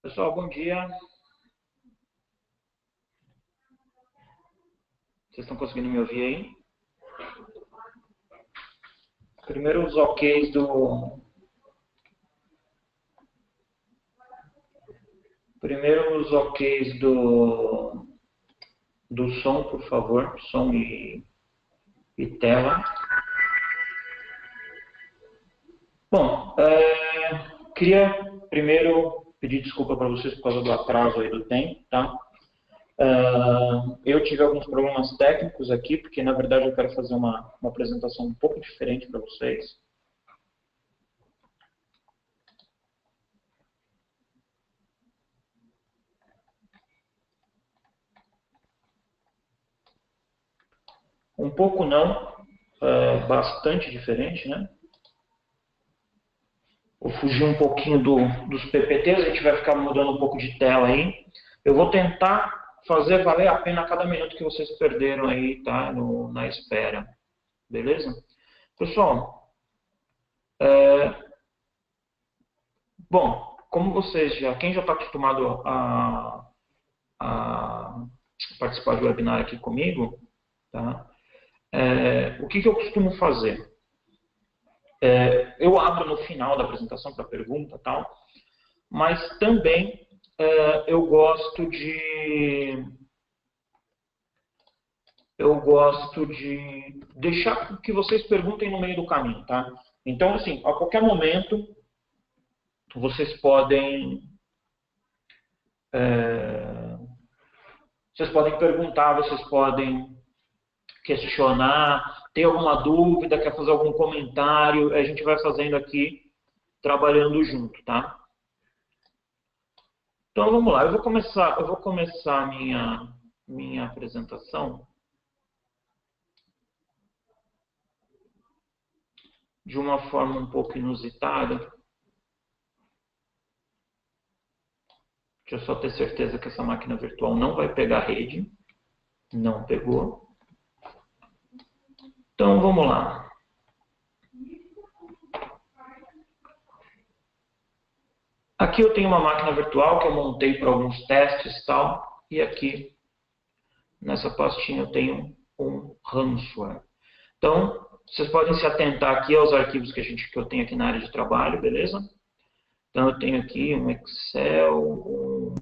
Pessoal, bom dia. Vocês estão conseguindo me ouvir aí? Primeiro os OKs do... Primeiro os OKs do som, por favor. Som e tela. Bom, queria primeiro pedir desculpa para vocês por causa do atraso aí do tempo, tá? Eu tive alguns problemas técnicos aqui, porque na verdade eu quero fazer uma apresentação um pouco diferente para vocês. Um pouco não, bastante diferente, né? Vou fugir um pouquinho dos PPTs, a gente vai ficar mudando um pouco de tela aí. Eu vou tentar fazer valer a pena cada minuto que vocês perderam aí, tá? Na espera. Beleza? Pessoal, bom, como vocês quem já está acostumado a participar do webinar aqui comigo, tá? O que eu costumo fazer? Eu abro no final da apresentação para pergunta e tal, mas também eu gosto de deixar que vocês perguntem no meio do caminho, tá? Então, assim, a qualquer momento vocês podem perguntar, vocês podem questionar, ter alguma dúvida, quer fazer algum comentário, a gente vai fazendo aqui, trabalhando junto, tá? Então vamos lá, eu vou começar a minha apresentação de uma forma um pouco inusitada. Deixa eu só ter certeza que essa máquina virtual não vai pegar rede. Não pegou. Então vamos lá. Aqui eu tenho uma máquina virtual que eu montei para alguns testes e tal. E aqui, nessa pastinha, eu tenho um ransomware. Então, vocês podem se atentar aqui aos arquivos que eu tenho aqui na área de trabalho, beleza? Então, eu tenho aqui um Excel,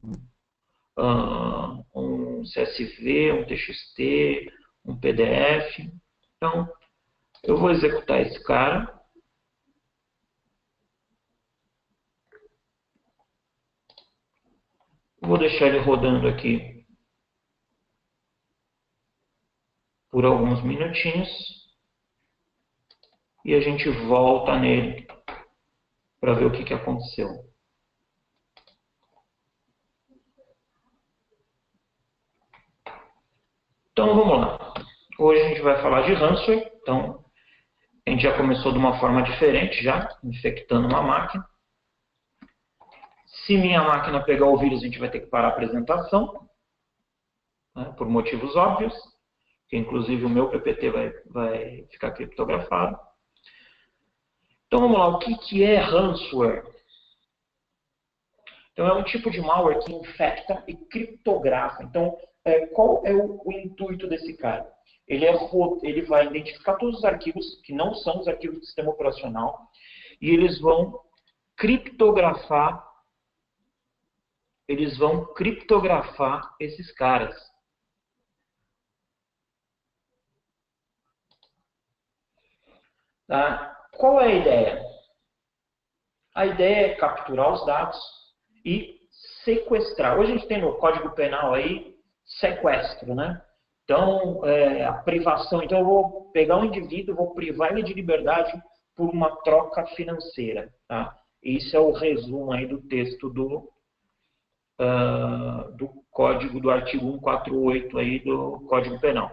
um CSV, um TXT, um PDF. Então, eu vou executar esse cara. Vou deixar ele rodando aqui por alguns minutinhos. E a gente volta nele para ver o que aconteceu. Então vamos lá. Hoje a gente vai falar de ransomware. Então a gente já começou de uma forma diferente, já infectando uma máquina. Se minha máquina pegar o vírus, a gente vai ter que parar a apresentação, né, por motivos óbvios, que inclusive o meu PPT vai ficar criptografado. Então vamos lá, o que é ransomware? Então é um tipo de malware que infecta e criptografa. Então qual é o intuito desse cara? Ele vai identificar todos os arquivos que não são os arquivos do sistema operacional e eles vão criptografar esses caras. Tá? Qual é a ideia? A ideia é capturar os dados e sequestrar. Hoje a gente tem no Código Penal aí sequestro, né? Então, a privação. Então, eu vou pegar um indivíduo, vou privar ele de liberdade por uma troca financeira. Tá? Esse é o resumo aí do texto do código do artigo 148 aí do Código Penal.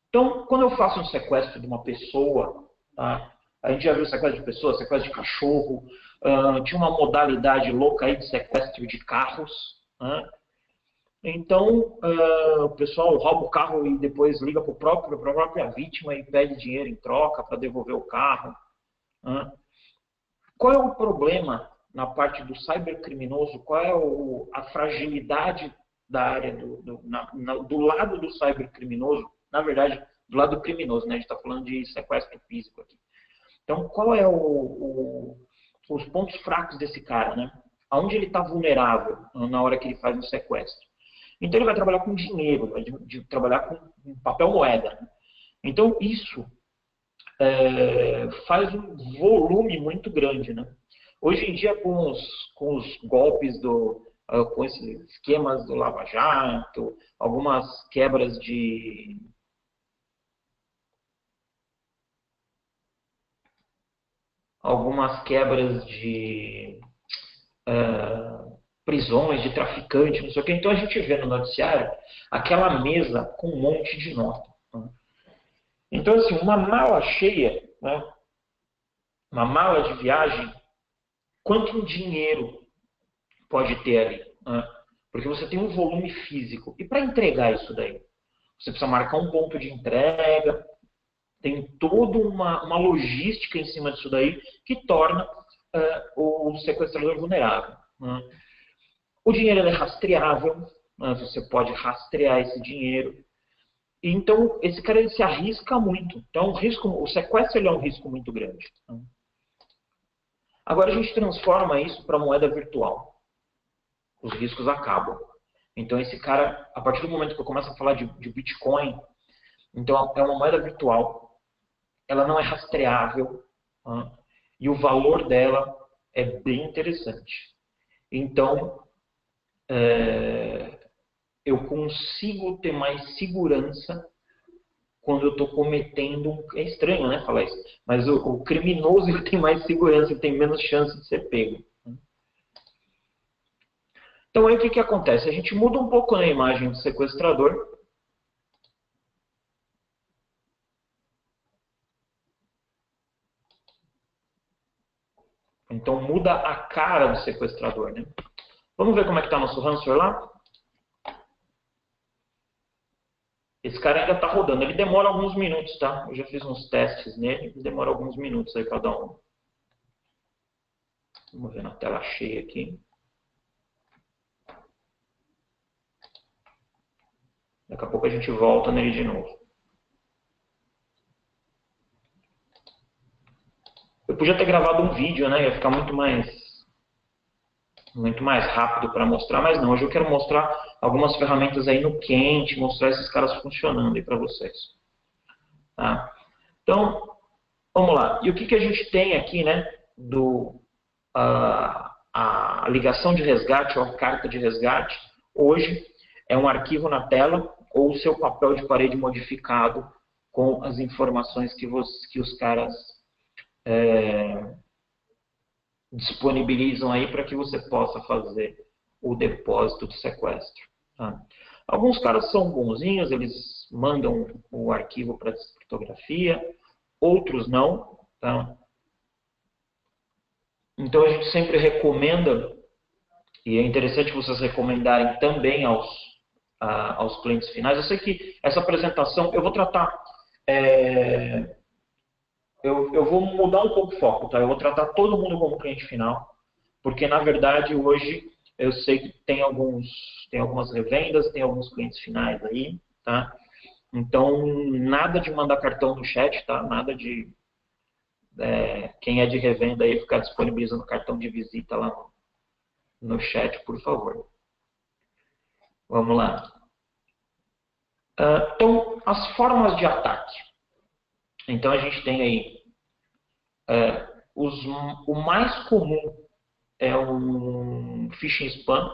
Então, quando eu faço um sequestro de uma pessoa, tá? A gente já viu sequestro de pessoas, sequestro de cachorro, tinha uma modalidade louca aí de sequestro de carros, né? Então, o pessoal rouba o carro e depois liga para a própria vítima e pede dinheiro em troca para devolver o carro, né? Qual é o problema na parte do cybercriminoso, qual é a fragilidade da área do lado do cybercriminoso, na verdade, do lado criminoso, né? A gente está falando de sequestro físico aqui. Então, qual é os pontos fracos desse cara, né? Aonde ele está vulnerável na hora que ele faz um sequestro? Então, ele vai trabalhar com dinheiro, vai trabalhar com papel moeda. Né? Então, isso faz um volume muito grande, né? Hoje em dia, com os golpes com esses esquemas do Lava Jato, algumas quebras de prisões de traficantes, não sei o que. Então a gente vê no noticiário aquela mesa com um monte de nota. Né? Então, assim, uma mala cheia, né? Uma mala de viagem, quanto dinheiro pode ter ali? Né? Porque você tem um volume físico. E para entregar isso daí? Você precisa marcar um ponto de entrega, tem toda uma logística em cima disso daí que torna o sequestrador vulnerável. Né? O dinheiro é rastreável, né? Você pode rastrear esse dinheiro. Então, esse cara ele se arrisca muito. Então, o sequestro ele é um risco muito grande. Né? Agora, a gente transforma isso para moeda virtual. Os riscos acabam. Então, esse cara, a partir do momento que eu começo a falar de Bitcoin, então é uma moeda virtual. Ela não é rastreável. Né? E o valor dela é bem interessante. Então, eu consigo ter mais segurança quando eu estou cometendo É estranho, né, falar isso. Mas o criminoso ele tem mais segurança, ele tem menos chance de ser pego. Então, aí o que acontece? A gente muda um pouco a imagem do sequestrador. Então, muda a cara do sequestrador, né? Vamos ver como é que está nosso ransomware lá? Esse cara ainda está rodando. Ele demora alguns minutos, tá? Eu já fiz uns testes nele. Ele demora alguns minutos aí para dar um... Vamos ver na tela cheia aqui. Daqui a pouco a gente volta nele de novo. Eu podia ter gravado um vídeo, né? Ia ficar muito mais rápido para mostrar, mas não. Hoje eu quero mostrar algumas ferramentas aí no quente, mostrar esses caras funcionando aí para vocês. Tá? Então, vamos lá. E o que a gente tem aqui, né? A ligação de resgate ou a carta de resgate, hoje é um arquivo na tela ou o seu papel de parede modificado com as informações que os caras disponibilizam aí para que você possa fazer o depósito do sequestro. Tá? Alguns caras são bonzinhos, eles mandam o arquivo para descriptografia, outros não. Tá? Então a gente sempre recomenda, e é interessante vocês recomendarem também aos clientes finais. Eu sei que essa apresentação, eu vou tratar... Eu vou mudar um pouco o foco, tá? Eu vou tratar todo mundo como cliente final, porque na verdade hoje eu sei que tem algumas revendas, tem alguns clientes finais aí, tá? Então, nada de mandar cartão no chat, tá? Nada de quem é de revenda aí ficar disponibilizando cartão de visita lá no chat, por favor. Vamos lá. Então, as formas de ataque. Então, a gente tem aí o mais comum é um phishing spam.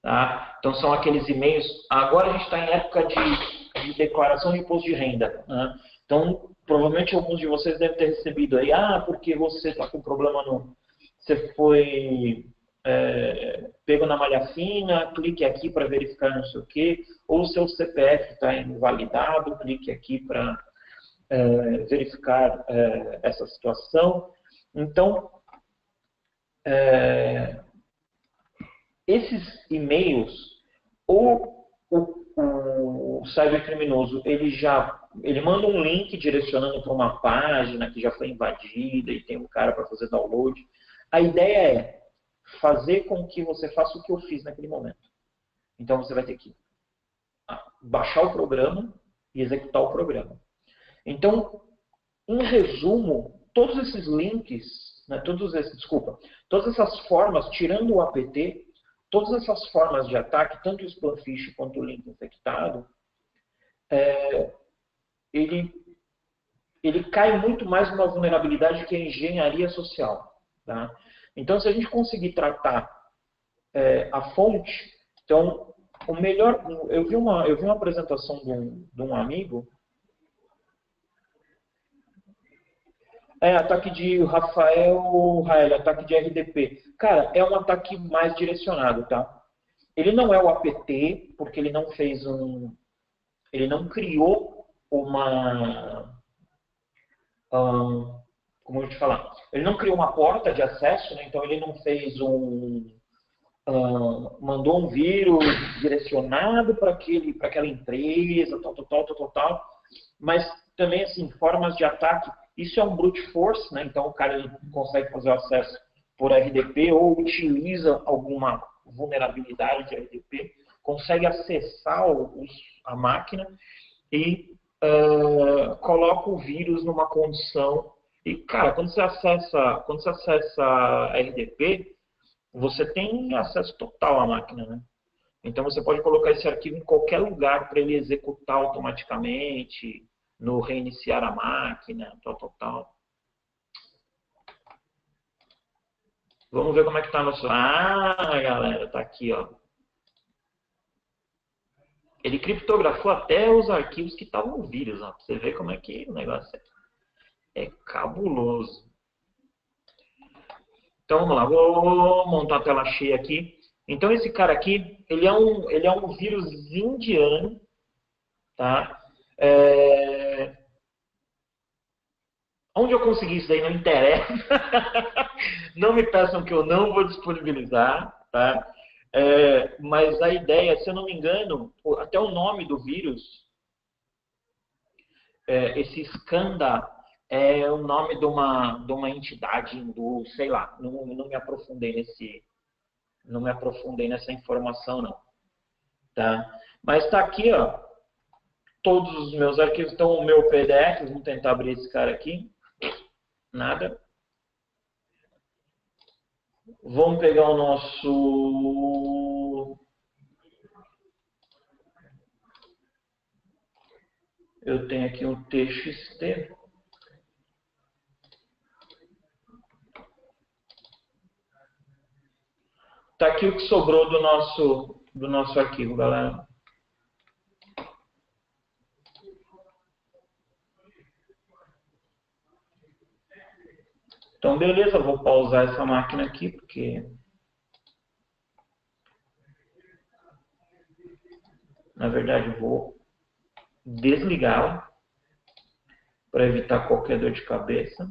Tá? Então, são aqueles e-mails... Agora a gente está em época de declaração de imposto de renda. Né? Então, provavelmente alguns de vocês devem ter recebido aí, porque você está com problema no... Você foi pego na malha fina, clique aqui para verificar não sei o quê, ou o seu CPF está invalidado, clique aqui para verificar essa situação. Então, esses e-mails, ou o cybercriminoso, ele manda um link direcionando para uma página que já foi invadida e tem um cara para fazer download. A ideia é fazer com que você faça o que eu fiz naquele momento. Então você vai ter que baixar o programa e executar o programa. Então, em resumo, todos esses links, né, todas essas formas, tirando o apt, todas essas formas de ataque, tanto o spam phish quanto o link infectado, ele cai muito mais numa vulnerabilidade que é a engenharia social. Tá? Então, se a gente conseguir tratar a fonte, então, o melhor... Eu vi uma apresentação de um amigo, ataque de Rafael Rael, ataque de RDP. Cara, é um ataque mais direcionado, tá? Ele não é o apt, porque ele não fez ele não criou uma... como eu vou te falar? Ele não criou uma porta de acesso, né? Então ele não fez mandou um vírus direcionado para aquela empresa, tal. Mas também, assim, formas de ataque, isso é um brute force, né? Então o cara ele consegue fazer o acesso por RDP ou utiliza alguma vulnerabilidade de RDP, consegue acessar a máquina e coloca o vírus numa condição. E, cara, quando você acessa RDP, você tem acesso total à máquina, né? Então você pode colocar esse arquivo em qualquer lugar para ele executar automaticamente, no reiniciar a máquina, tal. Vamos ver como é que está nosso... Ah, galera, tá aqui, ó. Ele criptografou até os arquivos que estavam vírus, ó. Pra você ver como é que o negócio é cabuloso. Então vamos lá, vou montar a tela cheia aqui. Então esse cara aqui, ele é um vírus indiano, tá? Onde eu consegui isso aí não interessa. Não me peçam que eu não vou disponibilizar, tá? Mas a ideia, se eu não me engano, até o nome do vírus, esse Skanda, é o nome de uma entidade hindu, sei lá, não me aprofundei nessa informação não, tá? Mas está aqui, ó, todos os meus arquivos, então o meu PDF, vamos tentar abrir esse cara aqui, nada. Vamos pegar o nosso... Eu tenho aqui um TXT. Tá aqui o que sobrou do nosso arquivo, galera. Então, beleza, vou pausar essa máquina aqui, porque... Na verdade, vou desligá-la para evitar qualquer dor de cabeça.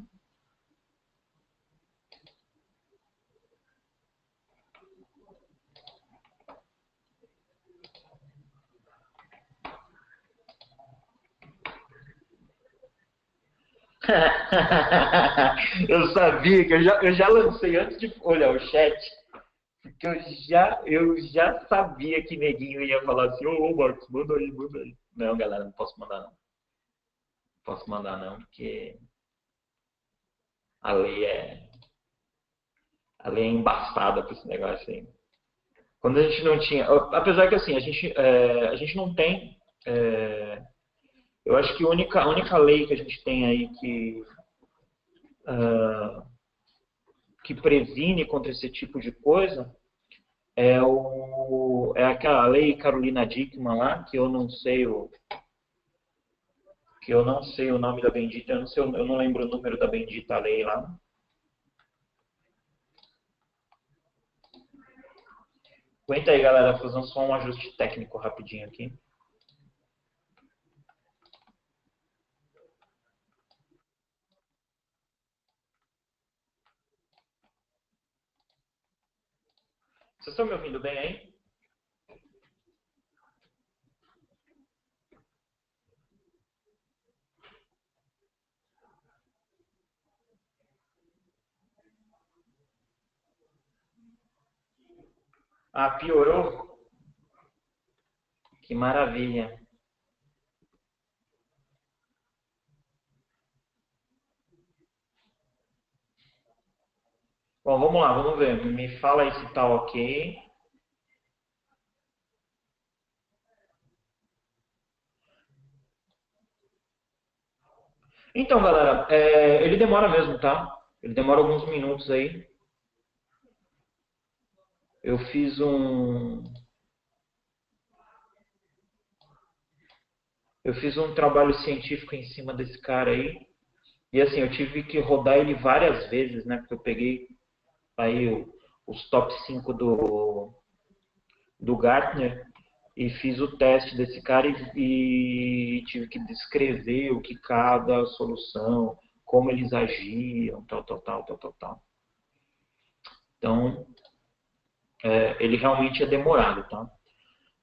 Eu sabia que eu já lancei antes de olhar o chat, porque eu já sabia que neguinho ia falar assim, ô Marcos, manda aí, manda aí. Não, galera, não posso mandar não. Não posso mandar não, porque a lei é, a lei é embaçada para esse negócio aí. Quando a gente não tinha, apesar que assim, a gente não tem, eu acho que a única lei que a gente tem aí que previne contra esse tipo de coisa é aquela lei Carolina Dickmann lá, que eu não sei o nome da bendita, eu não lembro o número da bendita lei lá. Aguenta aí, galera, fazendo só um ajuste técnico rapidinho aqui. Vocês estão me ouvindo bem aí? Ah, piorou? Que maravilha. Bom, vamos lá, vamos ver. Me fala aí se tá ok. Então, galera, ele demora mesmo, tá? Ele demora alguns minutos aí. Eu fiz um, eu fiz um trabalho científico em cima desse cara aí. E assim, eu tive que rodar ele várias vezes, né? Porque eu peguei aí os top 5 do Gartner e fiz o teste desse cara e tive que descrever o que cada solução, como eles agiam, tal, tal, tal, tal, tal, tal. Então, ele realmente é demorado, tá?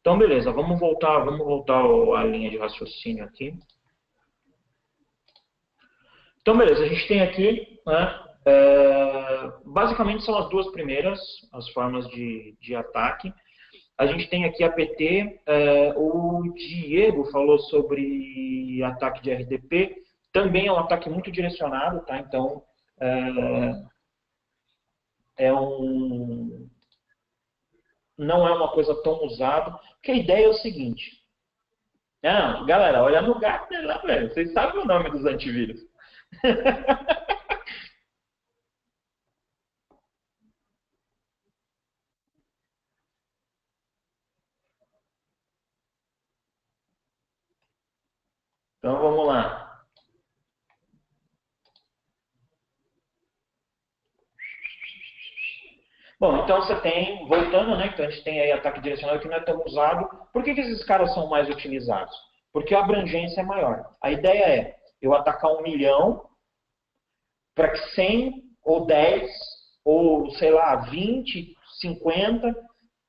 Então, beleza, vamos voltar à linha de raciocínio aqui. Então, beleza, a gente tem aqui, né, basicamente são as duas primeiras, as formas de ataque. A gente tem aqui a PT, o Diego falou sobre ataque de RDP, também é um ataque muito direcionado, tá? Então, é não é uma coisa tão usada, porque a ideia é o seguinte, galera, olha no Gartner lá, velho, vocês sabem o nome dos antivírus. Então, vamos lá. Bom, então você tem, voltando, né? Então a gente tem aí ataque direcionado que não é tão usado. Por que esses caras são mais utilizados? Porque a abrangência é maior. A ideia é eu atacar 1 milhão para que 100 ou 10 ou, sei lá, 20, 50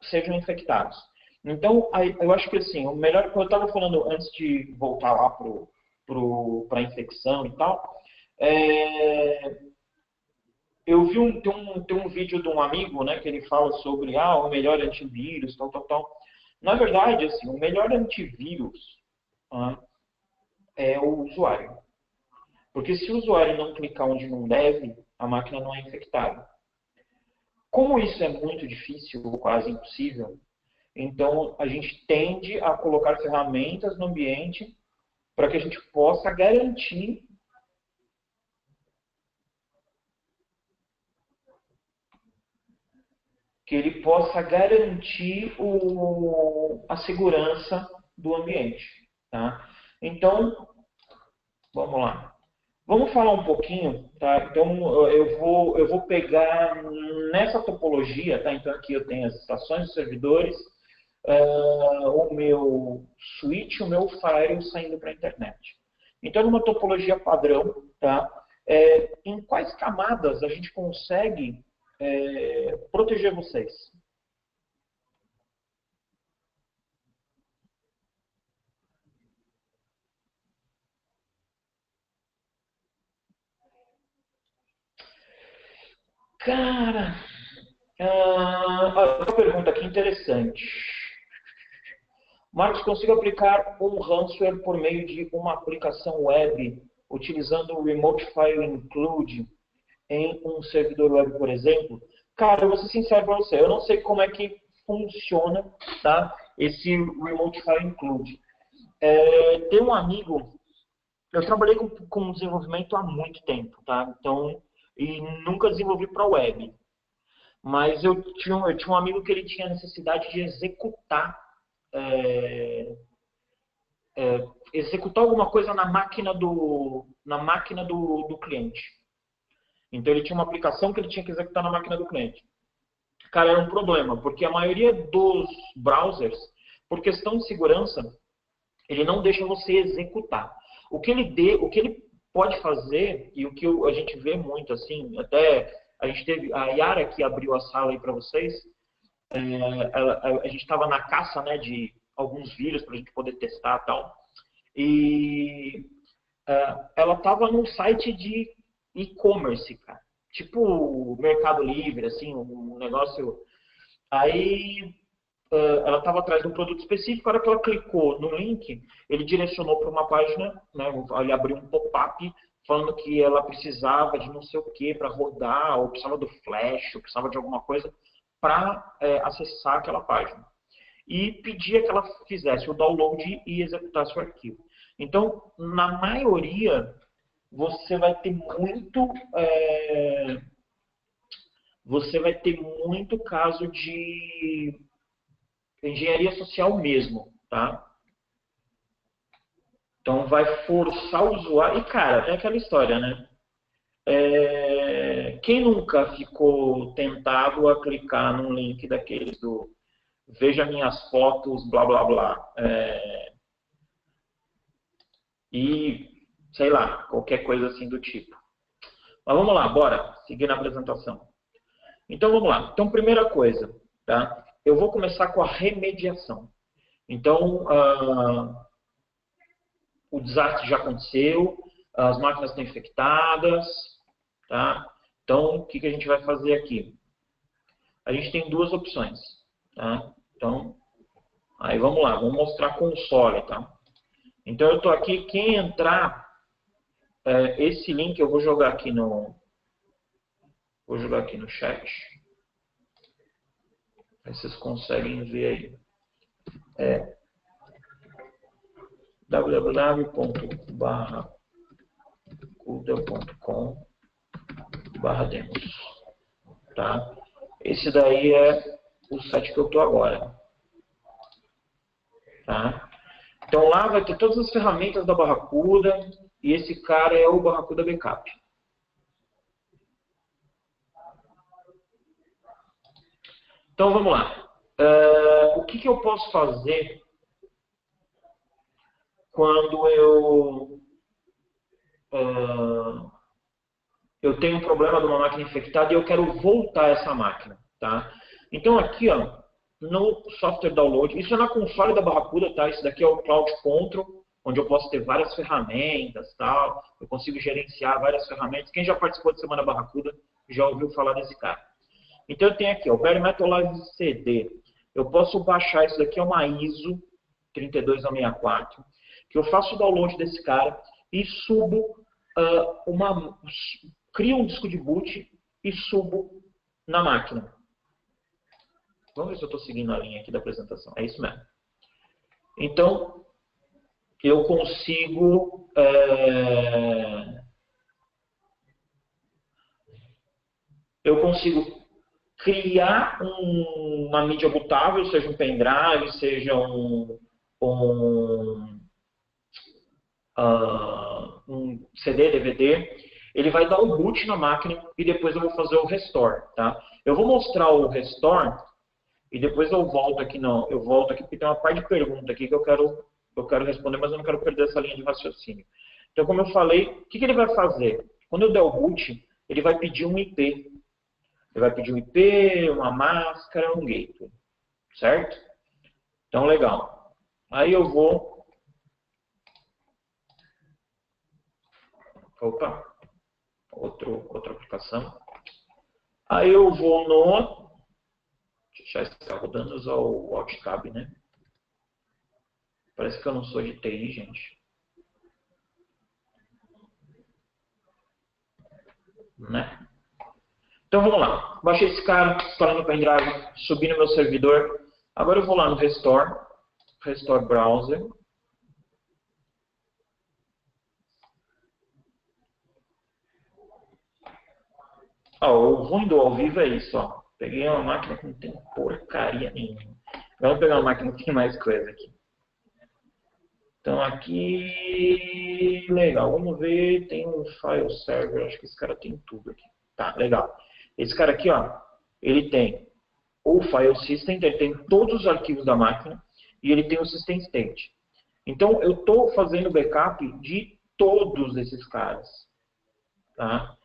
sejam infectados. Então, eu acho que assim, o melhor que eu estava falando antes de voltar lá para a infecção e tal, é, eu vi tem um vídeo de um amigo, né, que ele fala sobre o melhor antivírus, tal, tal, tal. Na verdade, assim, o melhor antivírus é o usuário. Porque se o usuário não clicar onde não deve, a máquina não é infectada. Como isso é muito difícil, ou quase impossível, então a gente tende a colocar ferramentas no ambiente para que a gente possa garantir a segurança do ambiente. Tá? Então, vamos lá. Vamos falar um pouquinho, tá? Então, eu vou pegar nessa topologia, tá? Então, aqui eu tenho as estações de servidores, o meu switch, o meu firewall saindo para a internet. Então, numa topologia padrão, tá? Em quais camadas a gente consegue proteger vocês? Cara, uma pergunta aqui interessante. Marcos, consigo aplicar um ransomware por meio de uma aplicação web, utilizando o Remote File Include em um servidor web, por exemplo? Cara, eu vou ser sincero para você, eu não sei como é que funciona, tá, esse Remote File Include. Tem um amigo, eu trabalhei com desenvolvimento há muito tempo, tá? Então, e nunca desenvolvi para web. Mas eu tinha um amigo que ele tinha necessidade de é, executar alguma coisa na máquina do cliente. Então ele tinha uma aplicação que ele tinha que executar na máquina do cliente. Cara, era um problema, porque a maioria dos browsers, por questão de segurança, ele não deixa você executar. O que ele pode fazer, e o que a gente vê muito, assim, até a gente teve, a Yara que abriu a sala aí para vocês, a gente estava na caça, né, de alguns vírus para a gente poder testar e tal. E ela estava num site de e-commerce, cara. Tipo o Mercado Livre, assim, um negócio. Aí ela estava atrás de um produto específico, a hora que ela clicou no link, ele direcionou para uma página, né, ele abriu um pop-up falando que ela precisava de não sei o que para rodar, ou precisava do flash, ou precisava de alguma coisa para acessar aquela página. E pedia que ela fizesse o download e executasse o arquivo. Então, na maioria, você vai ter muito caso de engenharia social mesmo, tá? Então vai forçar o usuário. E cara, é aquela história, né? Quem nunca ficou tentado a clicar num link daqueles do veja minhas fotos, blá blá blá. E sei lá, qualquer coisa assim do tipo. Mas vamos lá, bora seguir na apresentação. Então vamos lá. Então, primeira coisa, tá? Eu vou começar com a remediação. Então, o desastre já aconteceu, as máquinas estão infectadas, tá? Então, o que a gente vai fazer aqui? A gente tem duas opções, tá? Então, aí vamos lá, vamos mostrar console, tá? Então, eu estou aqui, quem entrar, esse link eu vou jogar aqui no chat. Aí vocês conseguem ver aí. www.barracuda.com/demos, tá? Esse daí é o site que eu estou agora, tá? Então lá vai ter todas as ferramentas da Barracuda e esse cara é o Barracuda Backup. Então vamos lá. O que eu posso fazer quando eu tenho um problema de uma máquina infectada e eu quero voltar essa máquina, tá? Então aqui, ó, no software download, isso é na console da Barracuda, tá? Isso daqui é o Cloud Control, onde eu posso ter várias ferramentas, tal. Eu consigo gerenciar várias ferramentas. Quem já participou de Semana Barracuda já ouviu falar desse cara. Então eu tenho aqui, ó, o Bare Metal Live CD. Eu posso baixar isso daqui, é uma ISO 32164, que eu faço o download desse cara e subo crio um disco de boot e subo na máquina. Vamos ver se eu estou seguindo a linha aqui da apresentação. É isso mesmo. Então, eu consigo criar uma mídia bootável, seja um pendrive, seja um CD, DVD. Ele vai dar o boot na máquina e depois eu vou fazer o restore, tá? Eu vou mostrar o restore e depois eu volto aqui porque tem uma parte de pergunta aqui que eu quero responder, mas eu não quero perder essa linha de raciocínio. Então, como eu falei, o que ele vai fazer? Quando eu der o boot, ele vai pedir um IP. Ele vai pedir um IP, uma máscara, um gateway, certo? Então, legal. Aí eu vou... Opa! Outra aplicação. Aí eu vou no... Já está rodando, usar o Alt Tab, né? Parece que eu não sou de TI, gente. Né? Então vamos lá. Baixei esse cara, instalei no pendrive, subi no meu servidor. Agora eu vou lá no Restore Browser. O ruim do ao vivo é isso, ó. Peguei uma máquina que não tem porcaria nenhuma. Vamos pegar uma máquina que tem mais coisa aqui. Então aqui, legal, vamos ver, tem um file server, acho que esse cara tem tudo aqui. Tá, legal. Esse cara aqui, ó, ele tem o file system, ele tem todos os arquivos da máquina e ele tem o system state. Então eu estou fazendo backup de todos esses caras. Tá?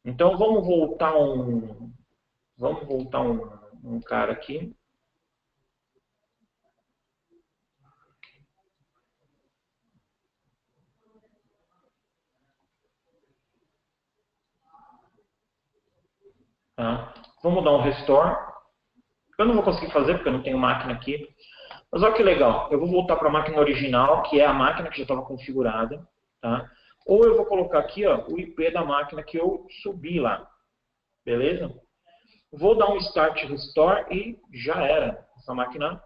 Então vamos voltar um cara aqui. Tá? Vamos dar um restore. Eu não vou conseguir fazer porque eu não tenho máquina aqui. Mas olha que legal. Eu vou voltar para a máquina original, que é a máquina que já estava configurada. Tá? Ou eu vou colocar aqui ó, o IP da máquina que eu subi lá. Beleza? Vou dar um Start Restore e já era. Essa máquina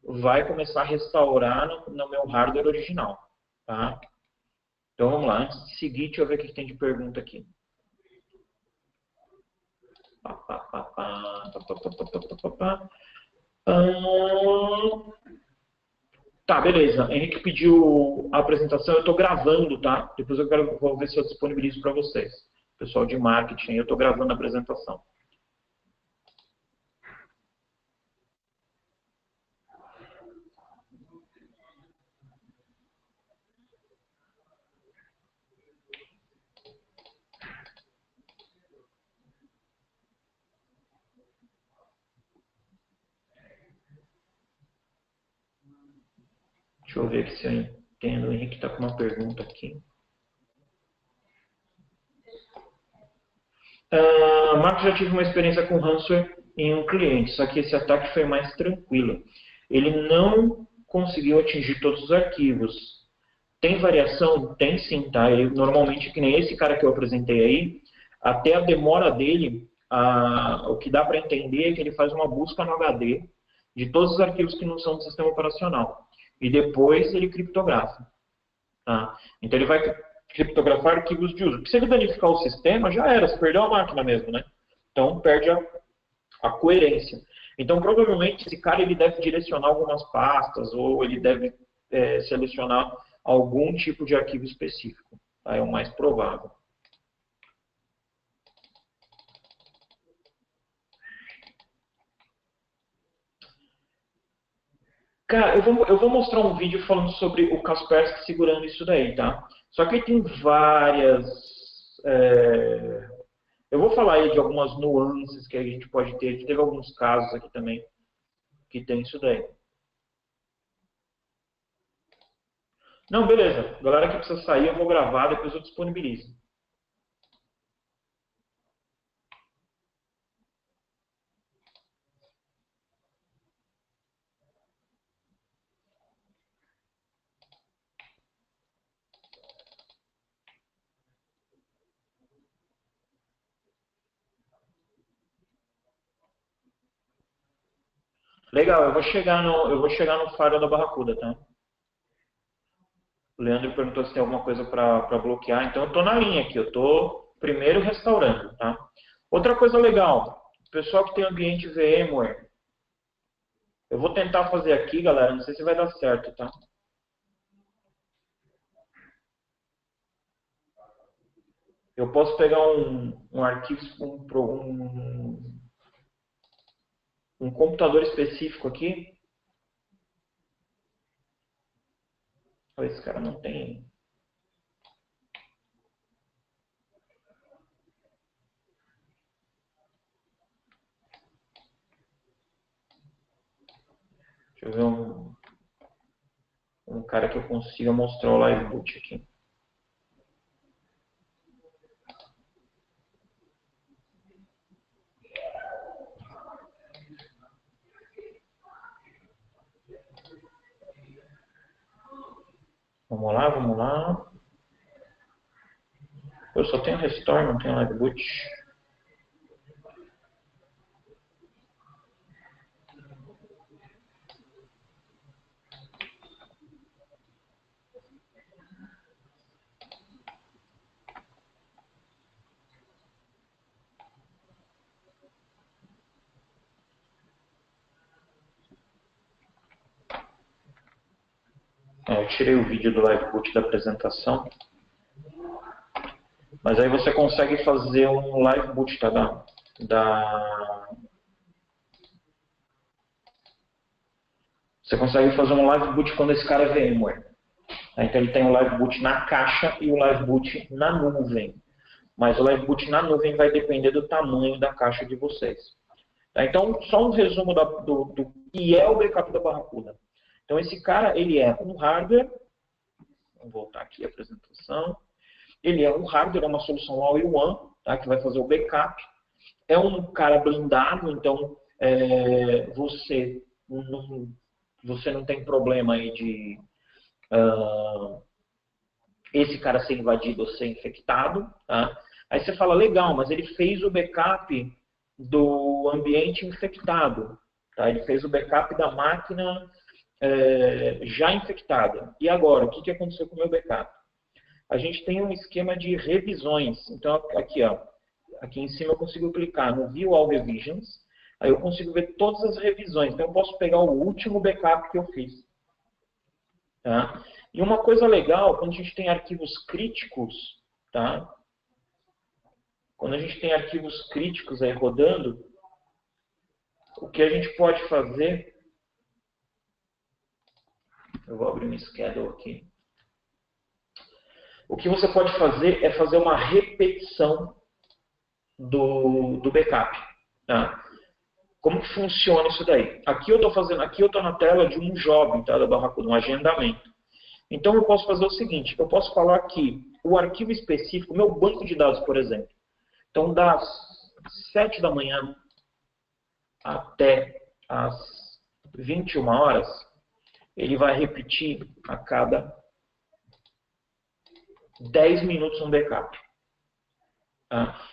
vai começar a restaurar no meu hardware original. Tá? Então vamos lá. Antes de seguir, deixa eu ver o que tem de pergunta aqui. Tá, beleza. Henrique pediu a apresentação, eu estou gravando, tá? Depois vou ver se eu disponibilizo para vocês. Pessoal de marketing, eu estou gravando a apresentação. Deixa eu ver aqui se eu entendo. O Henrique está com uma pergunta aqui. Marcos, já tive uma experiência com ransomware em um cliente, só que esse ataque foi mais tranquilo. Ele não conseguiu atingir todos os arquivos. Tem variação? Tem sim, tá? Ele, normalmente, que nem esse cara que eu apresentei aí, até a demora dele, o que dá para entender é que ele faz uma busca no HD de todos os arquivos que não são do sistema operacional. E depois ele criptografa. Tá? Então ele vai criptografar arquivos de uso. Se ele danificar o sistema, já era, você perdeu a máquina mesmo, né? Então perde a coerência. Então provavelmente esse cara ele deve direcionar algumas pastas ou ele deve selecionar algum tipo de arquivo específico. Tá? É o mais provável. Cara, eu vou mostrar um vídeo falando sobre o Kaspersky segurando isso daí, tá? Só que tem várias... eu vou falar aí de algumas nuances que a gente pode ter. A gente teve alguns casos aqui também que tem isso daí. Não, beleza. Galera que precisa sair, eu vou gravar, depois eu disponibilizo. Legal, eu vou chegar no Faro da Barracuda, tá? O Leandro perguntou se tem alguma coisa para bloquear, então eu estou na linha aqui, eu estou primeiro restaurando, tá? Outra coisa legal, o pessoal que tem ambiente VMware, eu vou tentar fazer aqui, galera, não sei se vai dar certo, tá? Eu posso pegar um arquivo, um computador específico aqui. Esse cara não tem. Deixa eu ver um cara que eu consiga mostrar o live boot aqui. Vamos lá, vamos lá. Eu só tenho restore, não tenho live boot. Eu tirei o vídeo do live boot da apresentação. Mas aí você consegue fazer um live boot, tá? Você consegue fazer um live boot quando esse cara é VMware. Então ele tem o live boot na caixa e o live boot na nuvem. Mas o live boot na nuvem vai depender do tamanho da caixa de vocês. Então, só um resumo do que é o backup da Barracuda. Então, esse cara, ele é um hardware. Vamos voltar aqui a apresentação. Ele é um hardware, é uma solução all-in-one, tá, que vai fazer o backup. É um cara blindado, então você não tem problema aí de esse cara ser invadido ou ser infectado. Tá? Aí você fala, legal, mas ele fez o backup do ambiente infectado. Tá? Ele fez o backup da máquina já infectada. E agora, o que aconteceu com o meu backup? A gente tem um esquema de revisões. Então, aqui em cima eu consigo clicar no View All Revisions. Aí eu consigo ver todas as revisões. Então, eu posso pegar o último backup que eu fiz. Tá? E uma coisa legal, quando a gente tem arquivos críticos, tá? Quando a gente tem arquivos críticos aí rodando, o que a gente pode fazer... Eu vou abrir um schedule aqui. O que você pode fazer é fazer uma repetição do backup. Tá? Como que funciona isso daí? Aqui eu estou na tela de um job, tá, da Barracuda, um agendamento. Então eu posso fazer o seguinte, eu posso falar que o arquivo específico, meu banco de dados, por exemplo. Então das 7 da manhã até as 21 horas, ele vai repetir a cada 10 minutos um backup.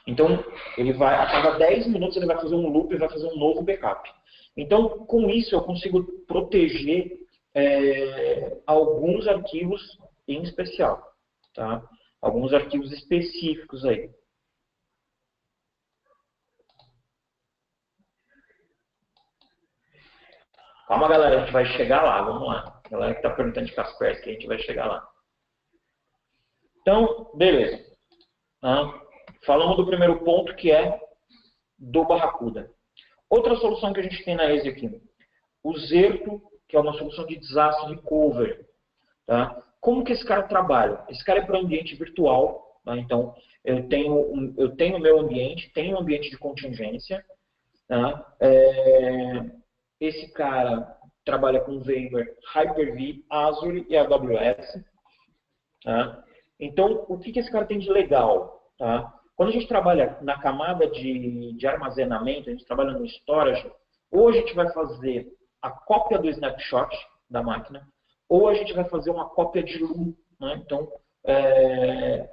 Então, a cada 10 minutos ele vai fazer um loop e vai fazer um novo backup. Então, com isso eu consigo proteger alguns arquivos em especial. Tá? Alguns arquivos específicos aí. Calma, galera, a gente vai chegar lá. Vamos lá. A galera que está perguntando de Kaspersky, a gente vai chegar lá. Então, beleza. Falamos do primeiro ponto, que é do Barracuda. Outra solução que a gente tem na ESE aqui. O Zerto, que é uma solução de disaster recovery. Tá? Como que esse cara trabalha? Esse cara é para ambiente virtual. Tá? Então, eu tenho o meu ambiente, tenho um ambiente de contingência. Tá? Esse cara trabalha com VMware, Hyper-V, Azure e AWS. Tá? Então, o que esse cara tem de legal? Tá? Quando a gente trabalha na camada de armazenamento, a gente trabalha no storage, ou a gente vai fazer a cópia do snapshot da máquina, ou a gente vai fazer uma cópia de LUM. Né? Então,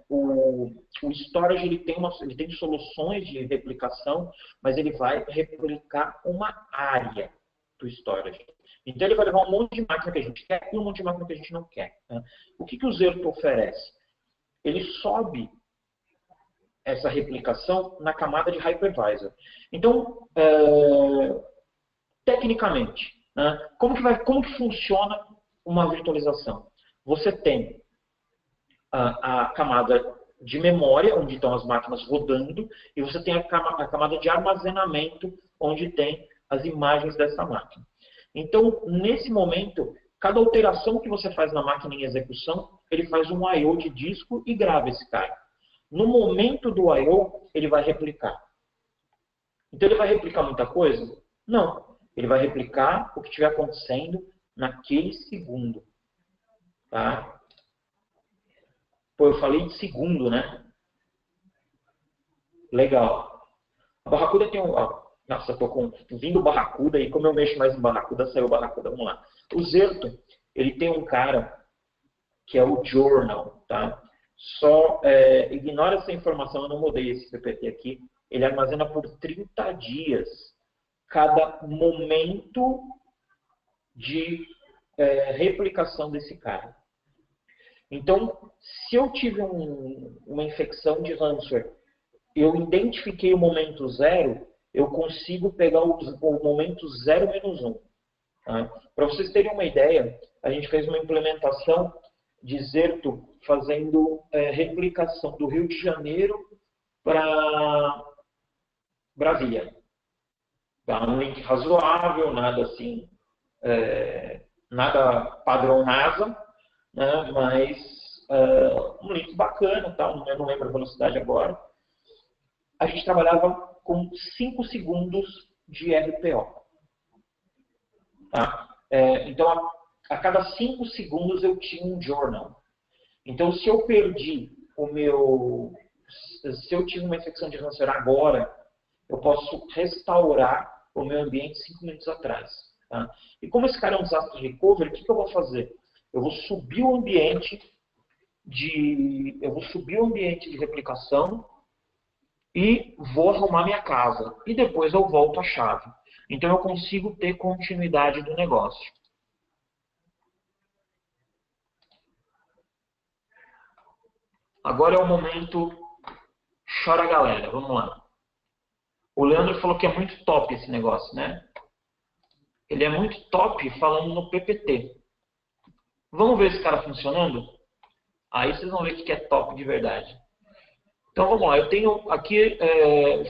o storage ele tem soluções de replicação, mas ele vai replicar uma área do storage. Então, ele vai levar um monte de máquina que a gente quer e um monte de máquina que a gente não quer. Né? O que o Zerto oferece? Ele sobe essa replicação na camada de hypervisor. Então, tecnicamente, né, como que funciona uma virtualização? Você tem a camada de memória, onde estão as máquinas rodando, e você tem a camada de armazenamento, onde tem as imagens dessa máquina. Então, nesse momento, cada alteração que você faz na máquina em execução, ele faz um I/O de disco e grava esse cara. No momento do I/O, ele vai replicar. Então, ele vai replicar muita coisa? Não. Ele vai replicar o que estiver acontecendo naquele segundo. Tá? Pô, eu falei de segundo, né? Legal. A Barracuda tem um... Nossa, eu tô vindo Barracuda e como eu mexo mais em Barracuda, saiu Barracuda. Vamos lá. O Zerto, ele tem um cara que é o Journal, tá? Só ignora essa informação, eu não mudei esse PPT aqui. Ele armazena por 30 dias cada momento de replicação desse cara. Então, se eu tive uma infecção de ransomware, eu identifiquei o momento 0, eu consigo pegar o momento 0-1. Tá? Para vocês terem uma ideia, a gente fez uma implementação de Zerto fazendo replicação do Rio de Janeiro para Brasília. Tá? Um link razoável, nada assim, nada padrão NASA, né? Mas um link bacana, tá? Eu não lembro a velocidade agora. A gente trabalhava com 5 segundos de RPO. Tá? Então, a cada 5 segundos eu tinha um journal. Então, se eu perdi se eu tive uma infecção de ransomware agora, eu posso restaurar o meu ambiente 5 minutos atrás. Tá? E como esse cara é um disaster recovery, o que eu vou fazer? Eu vou subir o ambiente de replicação e vou arrumar minha casa. E depois eu volto a chave. Então eu consigo ter continuidade do negócio. Agora é o momento chora galera. Vamos lá. O Leandro falou que é muito top esse negócio, né? Ele é muito top falando no PPT. Vamos ver esse cara funcionando? Aí vocês vão ver o que é top de verdade. Então vamos lá, eu tenho aqui,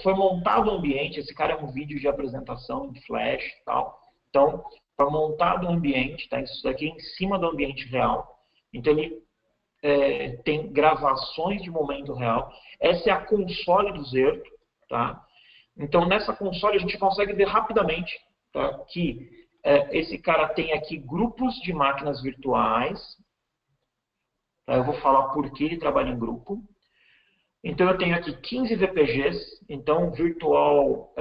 foi montado o ambiente, esse cara é um vídeo de apresentação em Flash e tal. Então, foi montado o ambiente, tá? Isso daqui é em cima do ambiente real. Então ele tem gravações de momento real. Essa é a console do Zerto, tá? Então nessa console a gente consegue ver rapidamente, tá? Que esse cara tem aqui grupos de máquinas virtuais. Tá? Eu vou falar por que ele trabalha em grupo. Então, eu tenho aqui 15 VPGs, então virtual...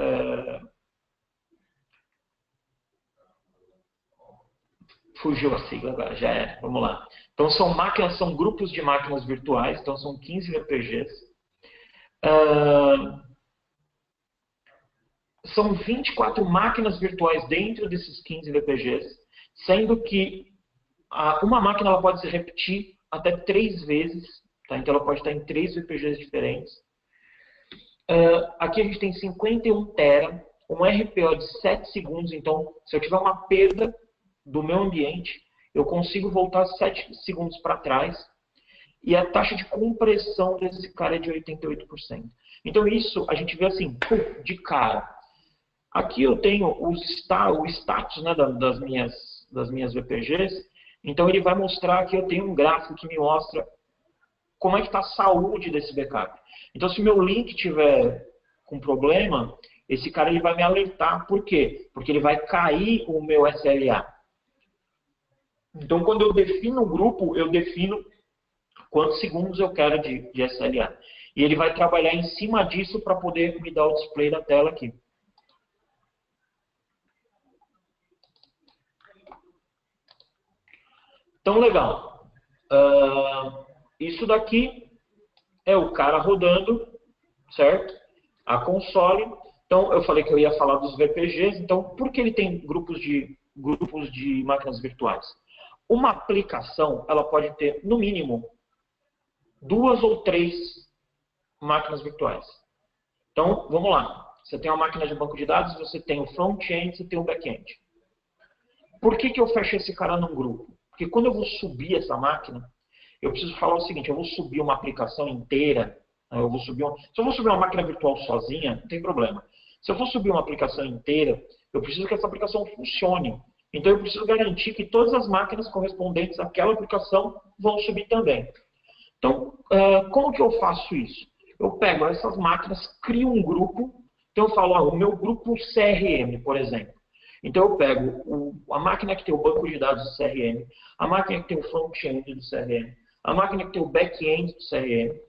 Fugiu a sigla agora, já era, vamos lá. Então, são grupos de máquinas virtuais, então são 15 VPGs. São 24 máquinas virtuais dentro desses 15 VPGs, sendo que uma máquina ela pode se repetir até 3 vezes. Tá? Então ela pode estar em 3 VPGs diferentes. Aqui a gente tem 51 tera, um RPO de 7 segundos. Então, se eu tiver uma perda do meu ambiente, eu consigo voltar 7 segundos para trás. E a taxa de compressão desse cara é de 88%. Então isso a gente vê assim, de cara. Aqui eu tenho o status, né, das minhas VPGs. Então ele vai mostrar que eu tenho um gráfico que me mostra como é que está a saúde desse backup. Então, se o meu link tiver com problema, esse cara ele vai me alertar. Por quê? Porque ele vai cair o meu SLA. Então, quando eu defino o grupo, eu defino quantos segundos eu quero de SLA. E ele vai trabalhar em cima disso para poder me dar o display da tela aqui. Então, legal. Isso daqui é o cara rodando, certo? A console. Então, eu falei que eu ia falar dos VPGs. Então, por que ele tem grupos de máquinas virtuais? Uma aplicação, ela pode ter, no mínimo, 2 ou 3 máquinas virtuais. Então, vamos lá. Você tem uma máquina de banco de dados, você tem o front-end, você tem o back-end. Por que eu fecho esse cara num grupo? Porque quando eu vou subir essa máquina, eu preciso falar o seguinte, eu vou subir uma aplicação inteira, se eu vou subir uma máquina virtual sozinha, não tem problema. Se eu for subir uma aplicação inteira, eu preciso que essa aplicação funcione. Então eu preciso garantir que todas as máquinas correspondentes àquela aplicação vão subir também. Então, como que eu faço isso? Eu pego essas máquinas, crio um grupo, então eu falo, o meu grupo CRM, por exemplo. Então eu pego a máquina que tem o banco de dados do CRM, a máquina que tem o front-end do CRM, a máquina que tem o back-end do CRM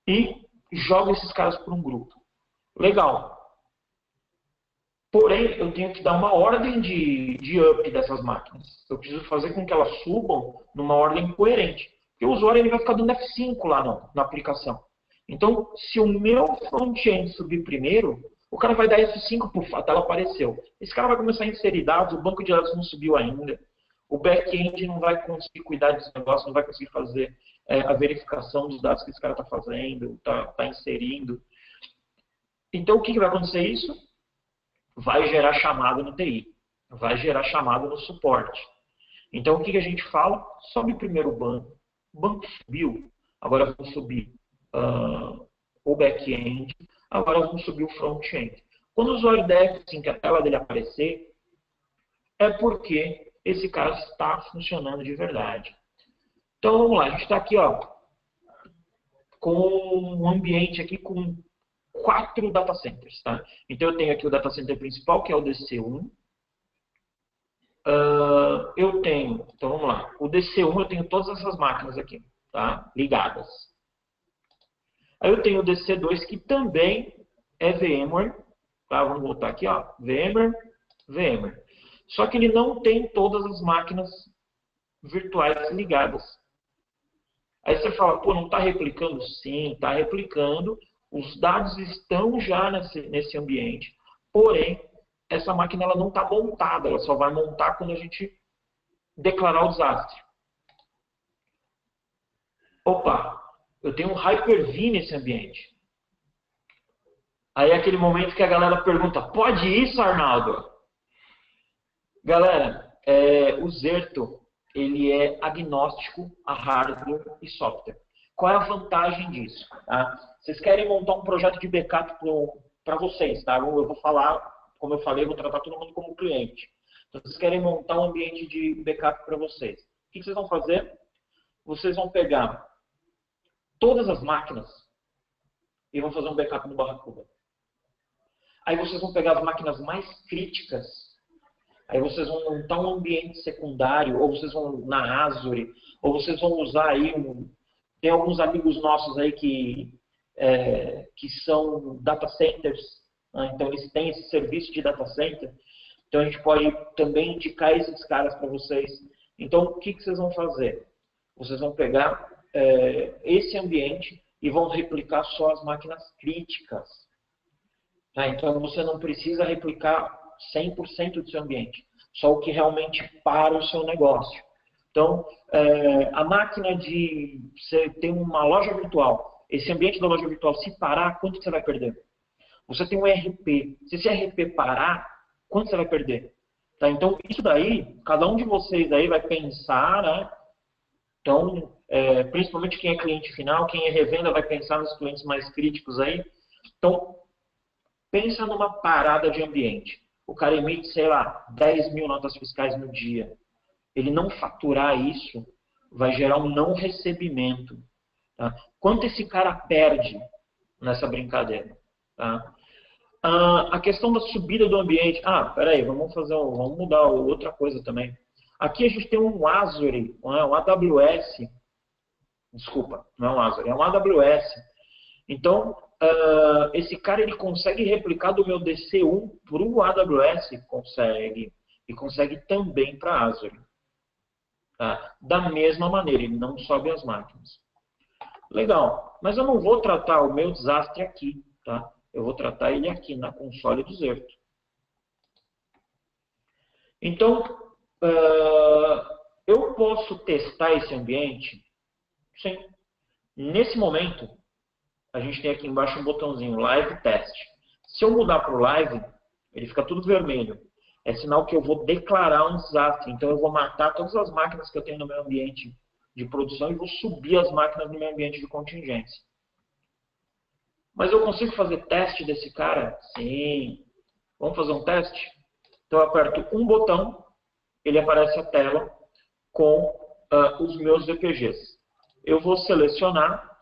e jogo esses caras para um grupo. Legal. Porém, eu tenho que dar uma ordem de up dessas máquinas. Eu preciso fazer com que elas subam numa ordem coerente. Porque o usuário ele vai ficar dando F5 lá na aplicação. Então, se o meu front-end subir primeiro, o cara vai dar F5, puf, a tela apareceu. Esse cara vai começar a inserir dados, o banco de dados não subiu ainda. O back-end não vai conseguir cuidar desse negócio, não vai conseguir fazer a verificação dos dados que esse cara está fazendo, está inserindo. Então, o que vai acontecer isso? Vai gerar chamada no TI, vai gerar chamada no suporte. Então, o que a gente fala? Sobe primeiro o banco. O banco subiu, agora vamos subir o back-end, agora vamos subir o front-end. Quando o usuário der assim, que a tela dele aparecer, é porque esse cara está funcionando de verdade. Então, vamos lá. A gente está aqui com um ambiente aqui com 4 data centers. Tá? Então, eu tenho aqui o data center principal, que é o DC1. Eu tenho, então vamos lá, o DC1 eu tenho todas essas máquinas aqui, tá? Ligadas. Aí eu tenho o DC2 que também é VMware, Tá? Vamos voltar aqui, ó, VMware, VMware. Só que ele não tem todas as máquinas virtuais ligadas. Aí você fala, pô, não está replicando? Sim, está replicando. Os dados estão já nesse ambiente. Porém, essa máquina ela não está montada. Ela só vai montar quando a gente declarar o desastre. Opa, eu tenho um Hyper-V nesse ambiente. Aí é aquele momento que a galera pergunta, pode isso, Arnaldo? Galera, o Zerto, ele é agnóstico a hardware e software. Qual é a vantagem disso? Tá? Vocês querem montar um projeto de backup para vocês, tá? Eu vou falar, como eu falei, eu vou tratar todo mundo como cliente. Então, vocês querem montar um ambiente de backup para vocês. O que vocês vão fazer? Vocês vão pegar todas as máquinas e vão fazer um backup no Barracuda. Aí vocês vão pegar as máquinas mais críticas. Aí vocês vão montar um ambiente secundário, ou vocês vão na Azure, ou vocês vão usar aí tem alguns amigos nossos aí que são data centers, né? Então eles têm esse serviço de data center. Então a gente pode também indicar esses caras para vocês. Então o que vocês vão fazer? Vocês vão pegar esse ambiente e vão replicar só as máquinas críticas. Tá? Então você não precisa replicar 100% do seu ambiente, só o que realmente para o seu negócio. Então, a máquina de você ter uma loja virtual, esse ambiente da loja virtual, se parar, quanto você vai perder? Você tem um ERP, se esse ERP parar, quanto você vai perder? Tá? Então, isso daí, cada um de vocês aí vai pensar, né? Então, principalmente quem é cliente final, quem é revenda vai pensar nos clientes mais críticos aí. Então, pensa numa parada de ambiente. O cara emite, sei lá, 10 mil notas fiscais no dia. Ele não faturar isso, vai gerar um não recebimento. Tá? Quanto esse cara perde nessa brincadeira? Tá? A questão da subida do ambiente. Peraí, vamos mudar outra coisa também. Aqui a gente tem um Azure, um AWS. Desculpa, não é um Azure, é um AWS. Então, esse cara ele consegue replicar do meu DC1 para o AWS? Consegue. E consegue também para a Azure. Tá? Da mesma maneira, ele não sobe as máquinas. Legal, mas eu não vou tratar o meu desastre aqui. Tá? Eu vou tratar ele aqui na console do Zerto. Então, eu posso testar esse ambiente? Sim. Nesse momento, a gente tem aqui embaixo um botãozinho, Live Test. Se eu mudar para o Live, ele fica tudo vermelho. É sinal que eu vou declarar um desastre. Então eu vou matar todas as máquinas que eu tenho no meu ambiente de produção e vou subir as máquinas no meu ambiente de contingência. Mas eu consigo fazer teste desse cara? Sim. Vamos fazer um teste? Então eu aperto um botão, ele aparece a tela com os meus VPGs. Eu vou selecionar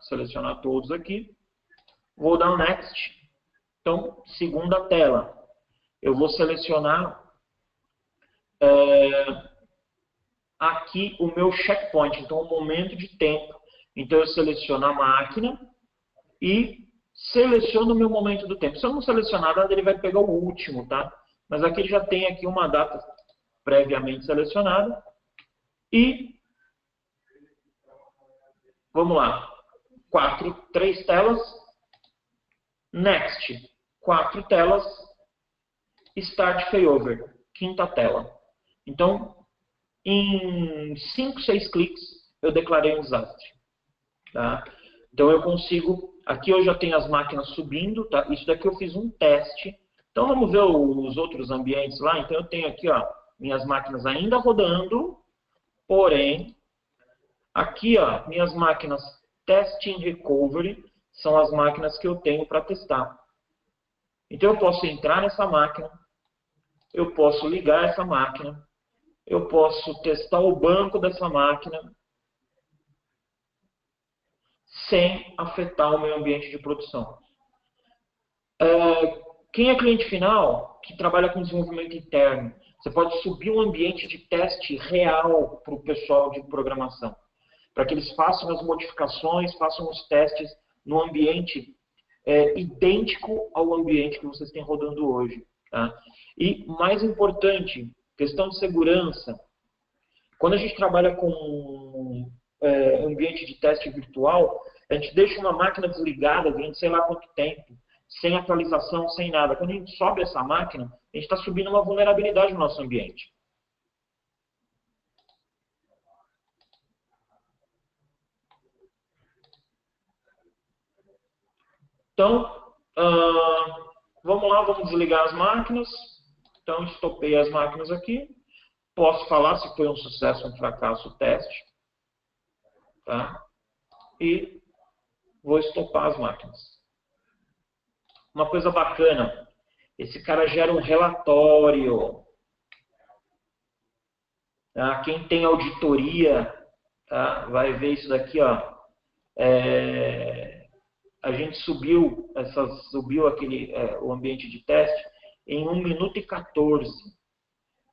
todos aqui. Vou dar um Next. Então, segunda tela. Eu vou selecionar aqui o meu checkpoint. Então, o momento de tempo. Então, eu seleciono a máquina e seleciono o meu momento do tempo. Se eu não selecionar nada, ele vai pegar o último, tá? Mas aqui já tem aqui uma data previamente selecionada. E vamos lá. 3 telas. Next, 4 telas. Start Failover, 5ª tela. Então, em 5, 6 cliques, eu declarei um desastre. Tá? Então, eu consigo... Aqui eu já tenho as máquinas subindo. Tá? Isso daqui eu fiz um teste. Então, vamos ver os outros ambientes lá. Então, eu tenho aqui ó, minhas máquinas ainda rodando. Porém, aqui ó, minhas máquinas Testing Recovery são as máquinas que eu tenho para testar. Então, eu posso entrar nessa máquina, eu posso ligar essa máquina, eu posso testar o banco dessa máquina sem afetar o meu ambiente de produção. Quem é cliente final, que trabalha com desenvolvimento interno, você pode subir um ambiente de teste real para o pessoal de programação, para que eles façam as modificações, façam os testes no ambiente idêntico ao ambiente que vocês têm rodando hoje. Tá? E, mais importante, questão de segurança. Quando a gente trabalha com ambiente de teste virtual, a gente deixa uma máquina desligada durante sei lá quanto tempo, sem atualização, sem nada. Quando a gente sobe essa máquina, a gente está subindo uma vulnerabilidade no nosso ambiente. Então, vamos lá, vamos desligar as máquinas. Então, estopei as máquinas aqui. Posso falar se foi um sucesso ou um fracasso o teste. Tá? E vou estopar as máquinas. Uma coisa bacana, esse cara gera um relatório. Tá? Quem tem auditoria, tá? Vai ver isso daqui. Ó. A gente subiu o ambiente de teste em 1 minuto e 14.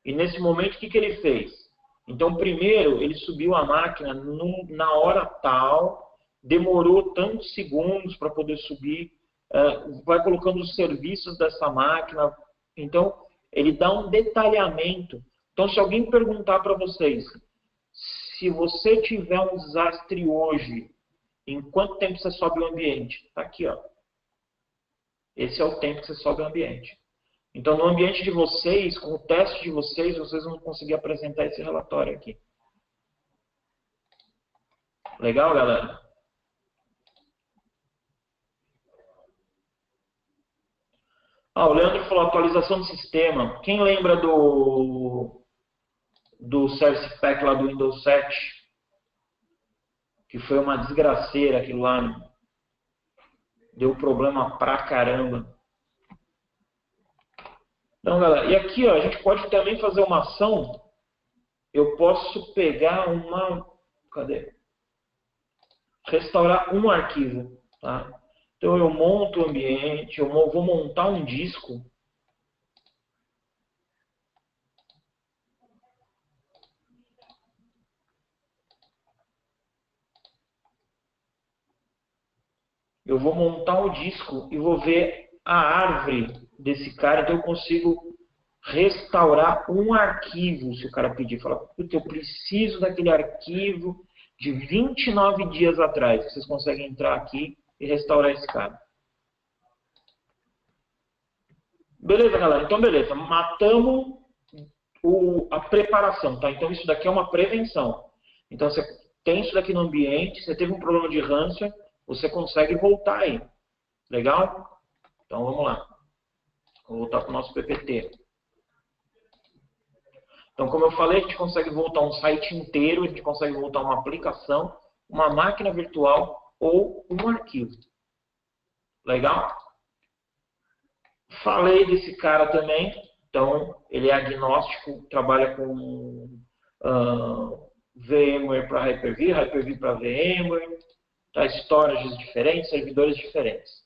E nesse momento, o que ele fez? Então, primeiro, ele subiu a máquina na hora tal, demorou tantos segundos para poder subir, vai colocando os serviços dessa máquina. Então, ele dá um detalhamento. Então, se alguém perguntar para vocês, se você tiver um desastre hoje, em quanto tempo você sobe o ambiente? Está aqui, ó. Esse é o tempo que você sobe o ambiente. Então, no ambiente de vocês, com o teste de vocês vão conseguir apresentar esse relatório aqui. Legal, galera? O Leandro falou atualização do sistema. Quem lembra do Service Pack lá do Windows 7? Que foi uma desgraceira aquilo lá. Né? Deu problema pra caramba. Então, galera, e aqui ó, a gente pode também fazer uma ação. Eu posso pegar cadê? Restaurar um arquivo. Tá? Então eu monto o ambiente, eu vou montar um disco. Eu vou montar o disco e vou ver a árvore desse cara, então eu consigo restaurar um arquivo, se o cara pedir. Falar, puta, eu preciso daquele arquivo de 29 dias atrás. Vocês conseguem entrar aqui e restaurar esse cara. Beleza, galera? Então, beleza. Matamos a preparação, tá? Então, isso daqui é uma prevenção. Então, você tem isso daqui no ambiente, você teve um problema de ransomware, você consegue voltar aí. Legal? Então, vamos lá. Vou voltar para o nosso PPT. Então, como eu falei, a gente consegue voltar um site inteiro, a gente consegue voltar uma aplicação, uma máquina virtual ou um arquivo. Legal? Falei desse cara também. Então, ele é agnóstico, trabalha com VMware para Hyper-V, Hyper-V para VMware, tá? Storages diferentes, servidores diferentes.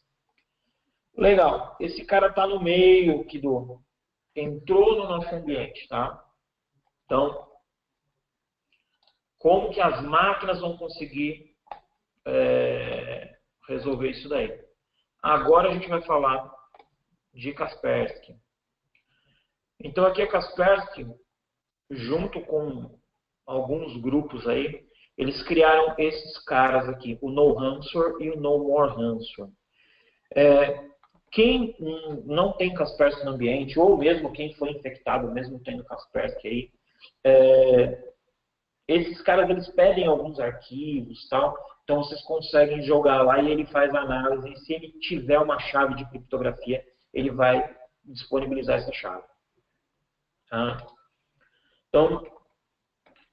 Legal. Esse cara está no meio aqui entrou no nosso ambiente, tá? Então, como que as máquinas vão conseguir resolver isso daí? Agora a gente vai falar de Kaspersky. Então aqui a Kaspersky, junto com alguns grupos aí, eles criaram esses caras aqui, o No Ransomware e o No More Ransomware. Quem não tem Kaspersky no ambiente, ou mesmo quem foi infectado, mesmo tendo Kaspersky aí, esses caras eles pedem alguns arquivos, tal, então vocês conseguem jogar lá e ele faz a análise. E se ele tiver uma chave de criptografia, ele vai disponibilizar essa chave. Tá? Então,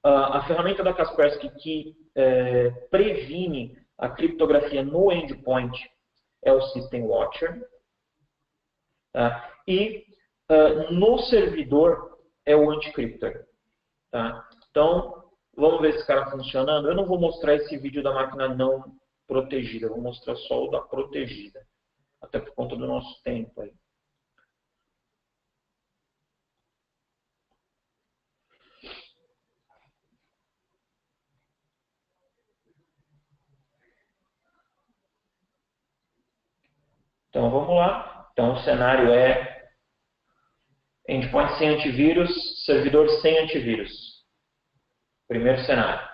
a ferramenta da Kaspersky que previne a criptografia no endpoint é o System Watcher. Tá? E no servidor é o Anticryptor. Tá? Então, vamos ver esse cara funcionando. Eu não vou mostrar esse vídeo da máquina não protegida, eu vou mostrar só o da protegida. Até por conta do nosso tempo aí. Então vamos lá. Então o cenário é endpoint sem antivírus, servidor sem antivírus. Primeiro cenário.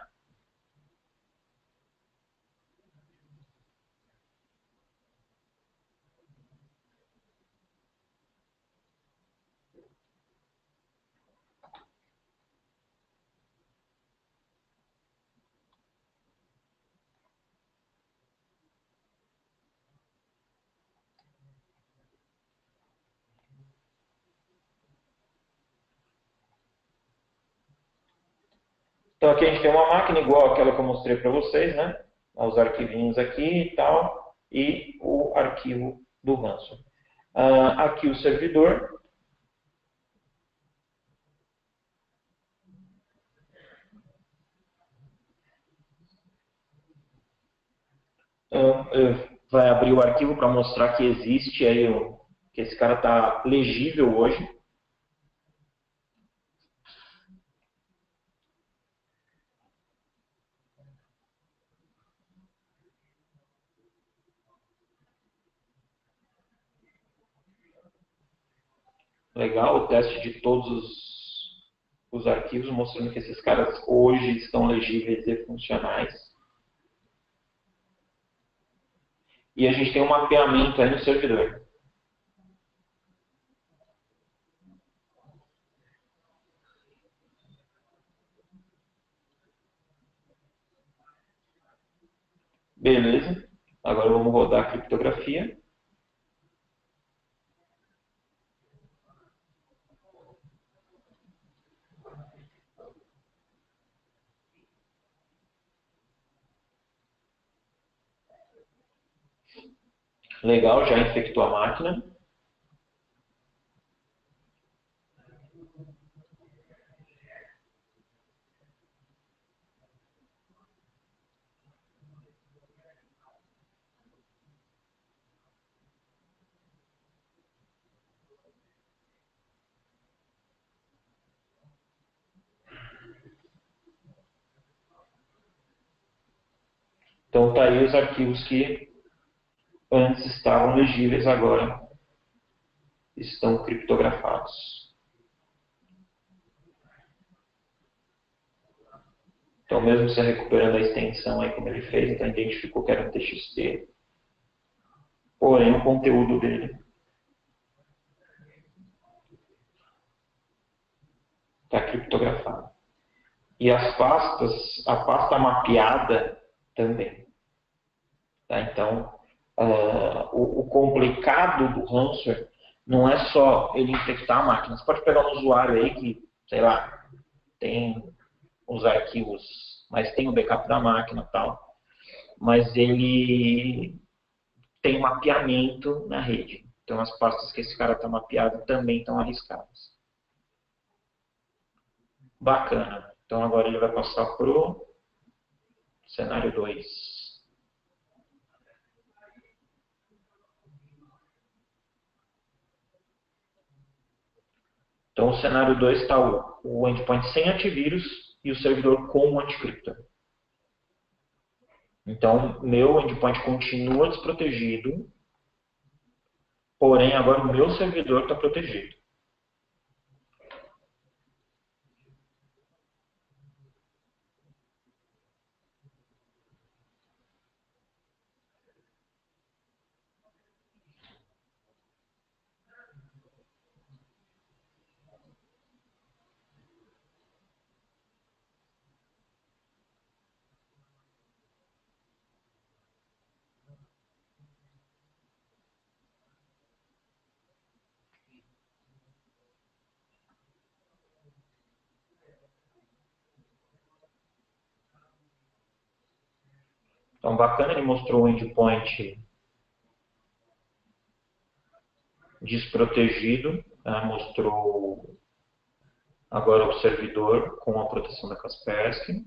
Então aqui a gente tem uma máquina igual àquela que eu mostrei para vocês, né? Os arquivinhos aqui e tal, e o arquivo do ransom. Aqui o servidor. Vai abrir o arquivo para mostrar que existe aí, que esse cara está legível hoje. Legal, o teste de todos os arquivos, mostrando que esses caras hoje estão legíveis e funcionais. E a gente tem um mapeamento aí no servidor. Beleza. Agora vamos rodar a criptografia. Legal, já infectou a máquina. Então tá aí os arquivos que antes estavam legíveis, agora estão criptografados. Então mesmo você recuperando a extensão aí como ele fez, então identificou que era um TXT, porém o conteúdo dele está criptografado. E as pastas, a pasta mapeada também. Tá? Então, o complicado do ransomware não é só ele infectar a máquina. Você pode pegar um usuário aí que, sei lá, tem os arquivos, mas tem o backup da máquina e tal, mas ele tem mapeamento na rede. Então, as pastas que esse cara está mapeado também estão arriscadas. Bacana. Então, agora ele vai passar para o cenário 2. Então, o cenário 2 está o endpoint sem antivírus e o servidor com anticripto. Então, meu endpoint continua desprotegido, porém agora o meu servidor está protegido. Então, bacana, ele mostrou o endpoint desprotegido, mostrou agora o servidor com a proteção da Kaspersky.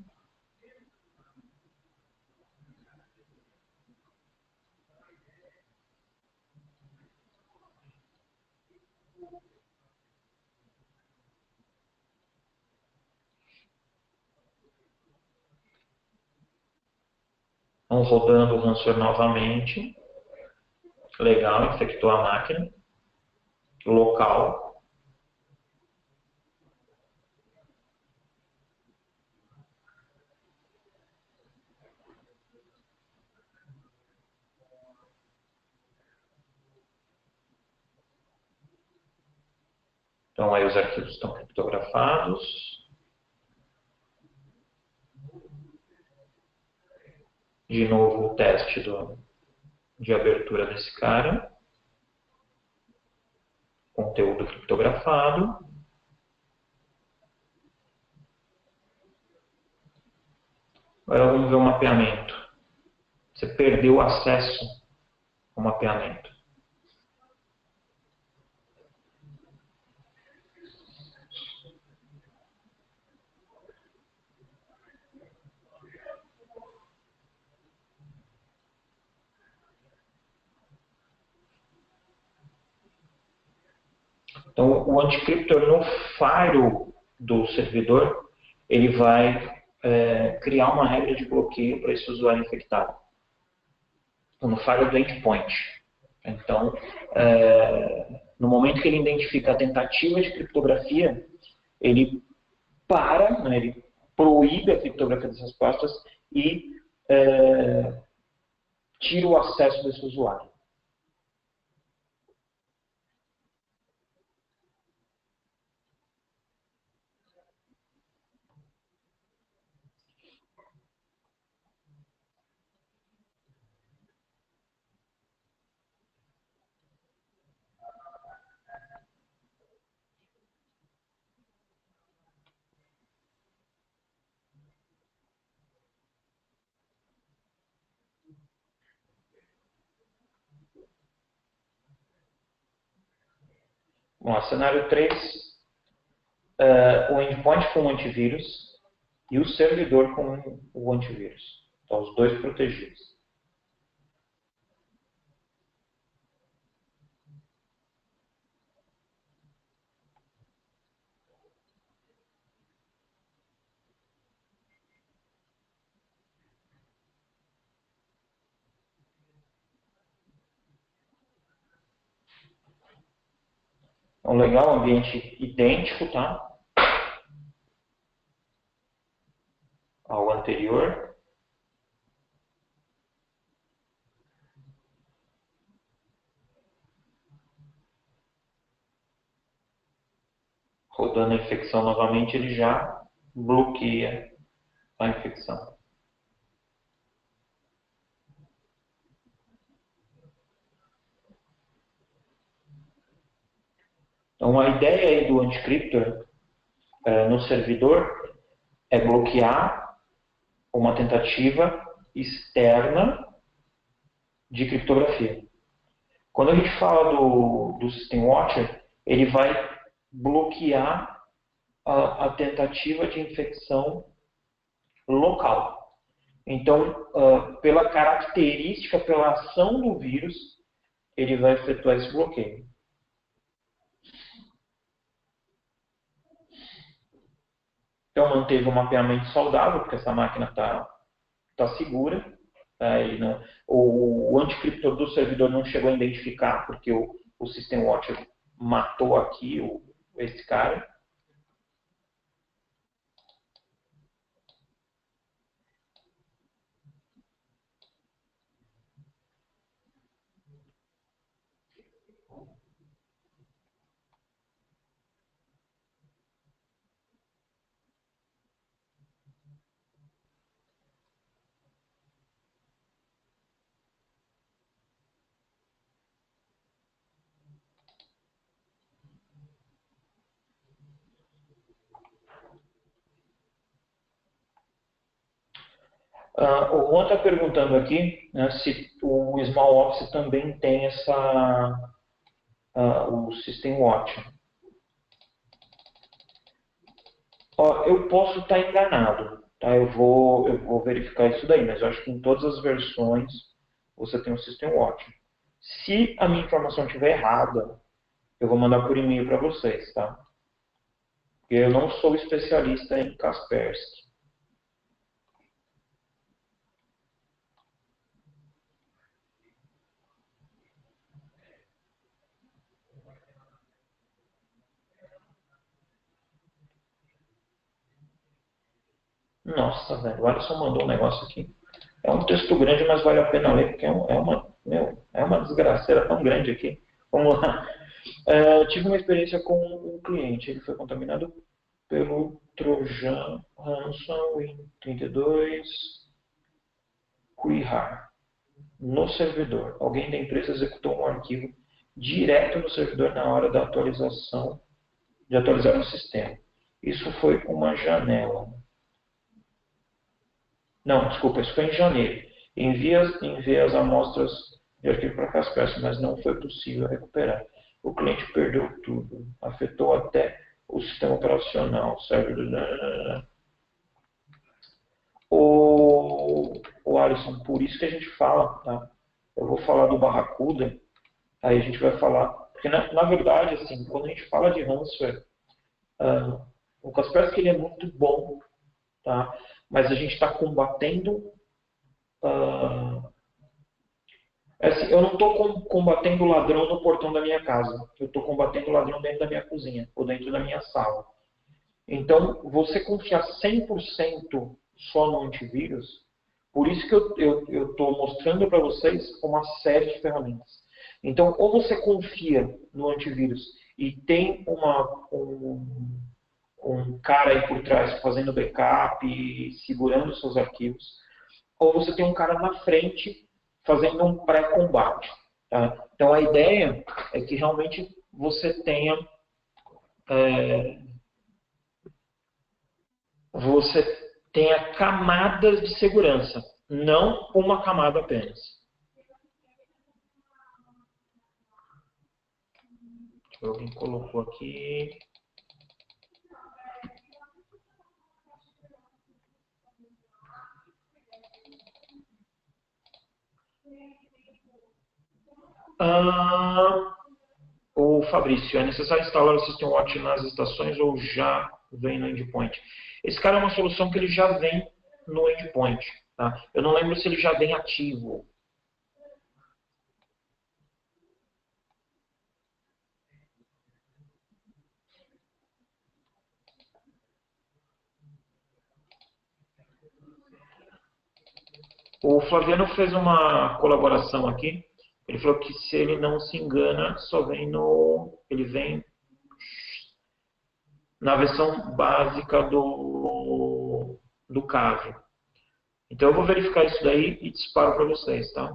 Vamos rodando o ransomware novamente. Legal, infectou a máquina. Local. Então aí os arquivos estão criptografados. De novo o teste de abertura desse cara. Conteúdo criptografado. Agora vamos ver o mapeamento. Você perdeu o acesso ao mapeamento. Então, o anticryptor no firewall do servidor, ele vai criar uma regra de bloqueio para esse usuário infectado. Então, no firewall do endpoint. Então, no momento que ele identifica a tentativa de criptografia, ele para, né, ele proíbe a criptografia dessas pastas e tira o acesso desse usuário. Bom, cenário 3, o endpoint com o antivírus e o servidor com o antivírus. Então, os dois protegidos. Então, legal, ambiente idêntico, tá? Ao anterior. Rodando a infecção novamente, ele já bloqueia a infecção. Então, a ideia aí do anticryptor no servidor é bloquear uma tentativa externa de criptografia. Quando a gente fala do System Watcher, ele vai bloquear a tentativa de infecção local. Então, pela característica, pela ação do vírus, ele vai efetuar esse bloqueio. Então, manteve um mapeamento saudável, porque essa máquina está segura. Ele não, o anticriptor do servidor não chegou a identificar, porque o System Watcher matou aqui esse cara. O Juan está perguntando aqui, né, se o Small Office também tem o System Watch. Eu posso estar enganado, tá? Eu vou verificar isso daí, mas eu acho que em todas as versões você tem o System Watch. Se a minha informação estiver errada, eu vou mandar por e-mail para vocês, tá? Porque eu não sou especialista em Kaspersky. Nossa, velho, o Alisson mandou um negócio aqui. É um texto grande, mas vale a pena ler, porque é uma desgraceira tão grande aqui. Vamos lá. Tive uma experiência com um cliente. Ele foi contaminado pelo Trojan Ransomware 32 Quihar no servidor. Alguém da empresa executou um arquivo direto no servidor na hora da atualização, de atualizar o sistema. Isso foi uma janela. Não, desculpa, isso foi em janeiro. Enviei as amostras de arquivo para Kaspersky, mas não foi possível recuperar. O cliente perdeu tudo. Afetou até o sistema operacional. O Alisson, por isso que a gente fala, tá? Eu vou falar do Barracuda, aí a gente vai falar. Porque, na verdade, assim, quando a gente fala de ransomware, o Kaspersky ele é muito bom, tá? Mas a gente está combatendo. Assim, eu não estou combatendo o ladrão no portão da minha casa. Eu estou combatendo o ladrão dentro da minha cozinha ou dentro da minha sala. Então, você confiar 100% só no antivírus, por isso que eu estou mostrando para vocês uma série de ferramentas. Então, ou você confia no antivírus e tem um cara aí por trás fazendo backup e segurando seus arquivos, ou você tem um cara na frente fazendo um pré-combate. Tá? Então, a ideia é que realmente você tenha camadas de segurança, não uma camada apenas. Alguém colocou aqui. O Fabrício, é necessário instalar o System Watch nas estações ou já vem no endpoint? Esse cara é uma solução que ele já vem no endpoint. Tá? Eu não lembro se ele já vem ativo. O Flaviano fez uma colaboração aqui. Ele falou que se ele não se engana, só vem ele vem na versão básica do caso. Então eu vou verificar isso daí e disparo para vocês, tá?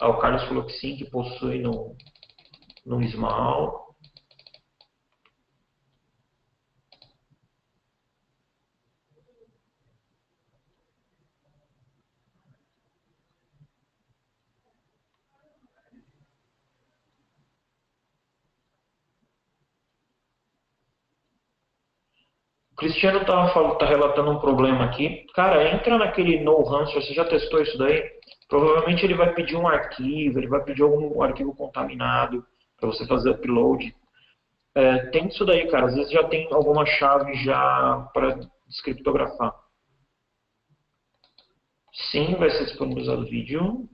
O Carlos falou que sim, que possui no Small. O Cristiano tá relatando um problema aqui. Cara, entra naquele No Ransomware, você já testou isso daí? Provavelmente ele vai pedir um arquivo, ele vai pedir algum arquivo contaminado para você fazer upload. Tem isso daí, cara. Às vezes já tem alguma chave já para descriptografar. Sim, vai ser disponibilizado o vídeo.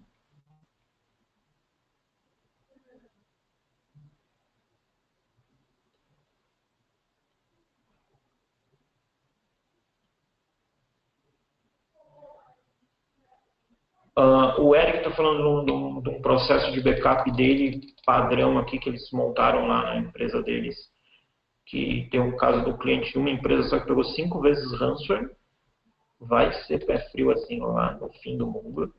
O Eric está falando de um processo de backup dele, padrão aqui, que eles montaram lá na empresa deles. Que tem um caso do cliente de uma empresa só que pegou 5 vezes ransomware. Vai ser pé frio assim lá no fim do mundo.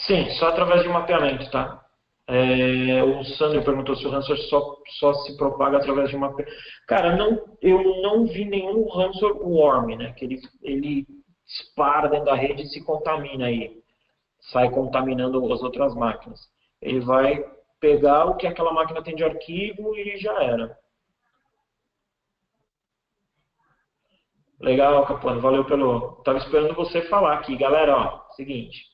Sim, só através de mapeamento, tá? O Sandro perguntou se o ransomware só se propaga através de mapeamento. Cara, eu não vi nenhum ransomware worm, né? Que ele dispara dentro da rede e se contamina aí. Sai contaminando as outras máquinas. Ele vai pegar o que aquela máquina tem de arquivo e já era. Legal, Capuano, valeu pelo. Tava esperando você falar aqui, galera. Ó, seguinte,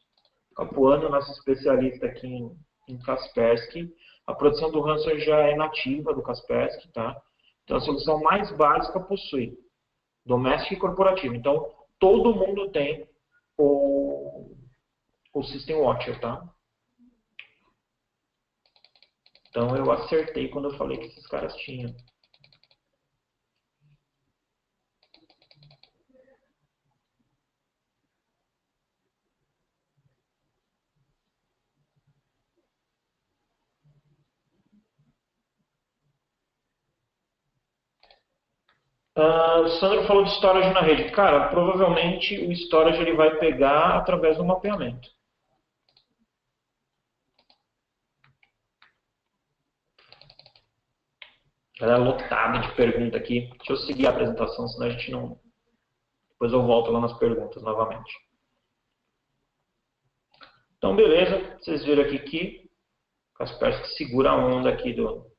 Capuano, nosso especialista aqui em Kaspersky. A produção do ransomware já é nativa do Kaspersky, tá? Então a solução mais básica possui doméstico e corporativo. Então, todo mundo tem o System Watcher, tá? Então, eu acertei quando eu falei que esses caras tinham. O Sandro falou de storage na rede. Cara, provavelmente o storage ele vai pegar através do mapeamento. Ela é lotada de pergunta aqui. Deixa eu seguir a apresentação, senão a gente não... Depois eu volto lá nas perguntas novamente. Então, beleza. Vocês viram aqui que o Kaspersky segura a onda aqui do...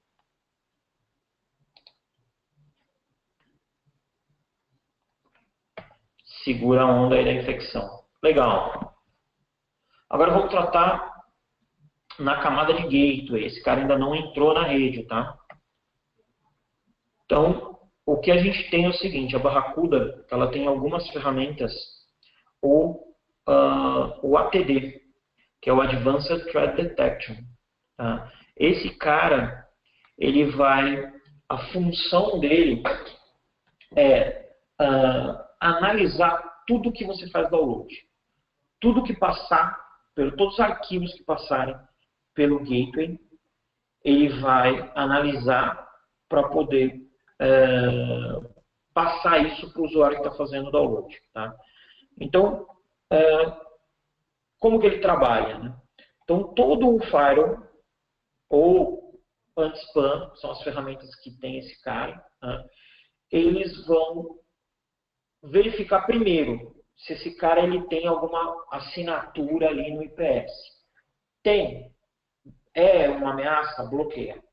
Segura a onda aí da infecção. Legal. Agora vamos tratar na camada de gateway. Esse cara ainda não entrou na rede, tá? Então, o que a gente tem é o seguinte, a Barracuda, ela tem algumas ferramentas, ou o ATD, que é o Advanced Threat Detection. Tá? Esse cara, ele vai, a função dele é analisar tudo que você faz download. Tudo que passar, todos os arquivos que passarem pelo gateway, ele vai analisar para poder passar isso para o usuário que está fazendo o download. Tá? Então, como que ele trabalha? Né? Então, todo o firewall ou anti-spam, são as ferramentas que tem esse cara, né? Eles vão verificar primeiro se esse cara ele tem alguma assinatura ali no IPS. Tem. É uma ameaça? Bloqueia.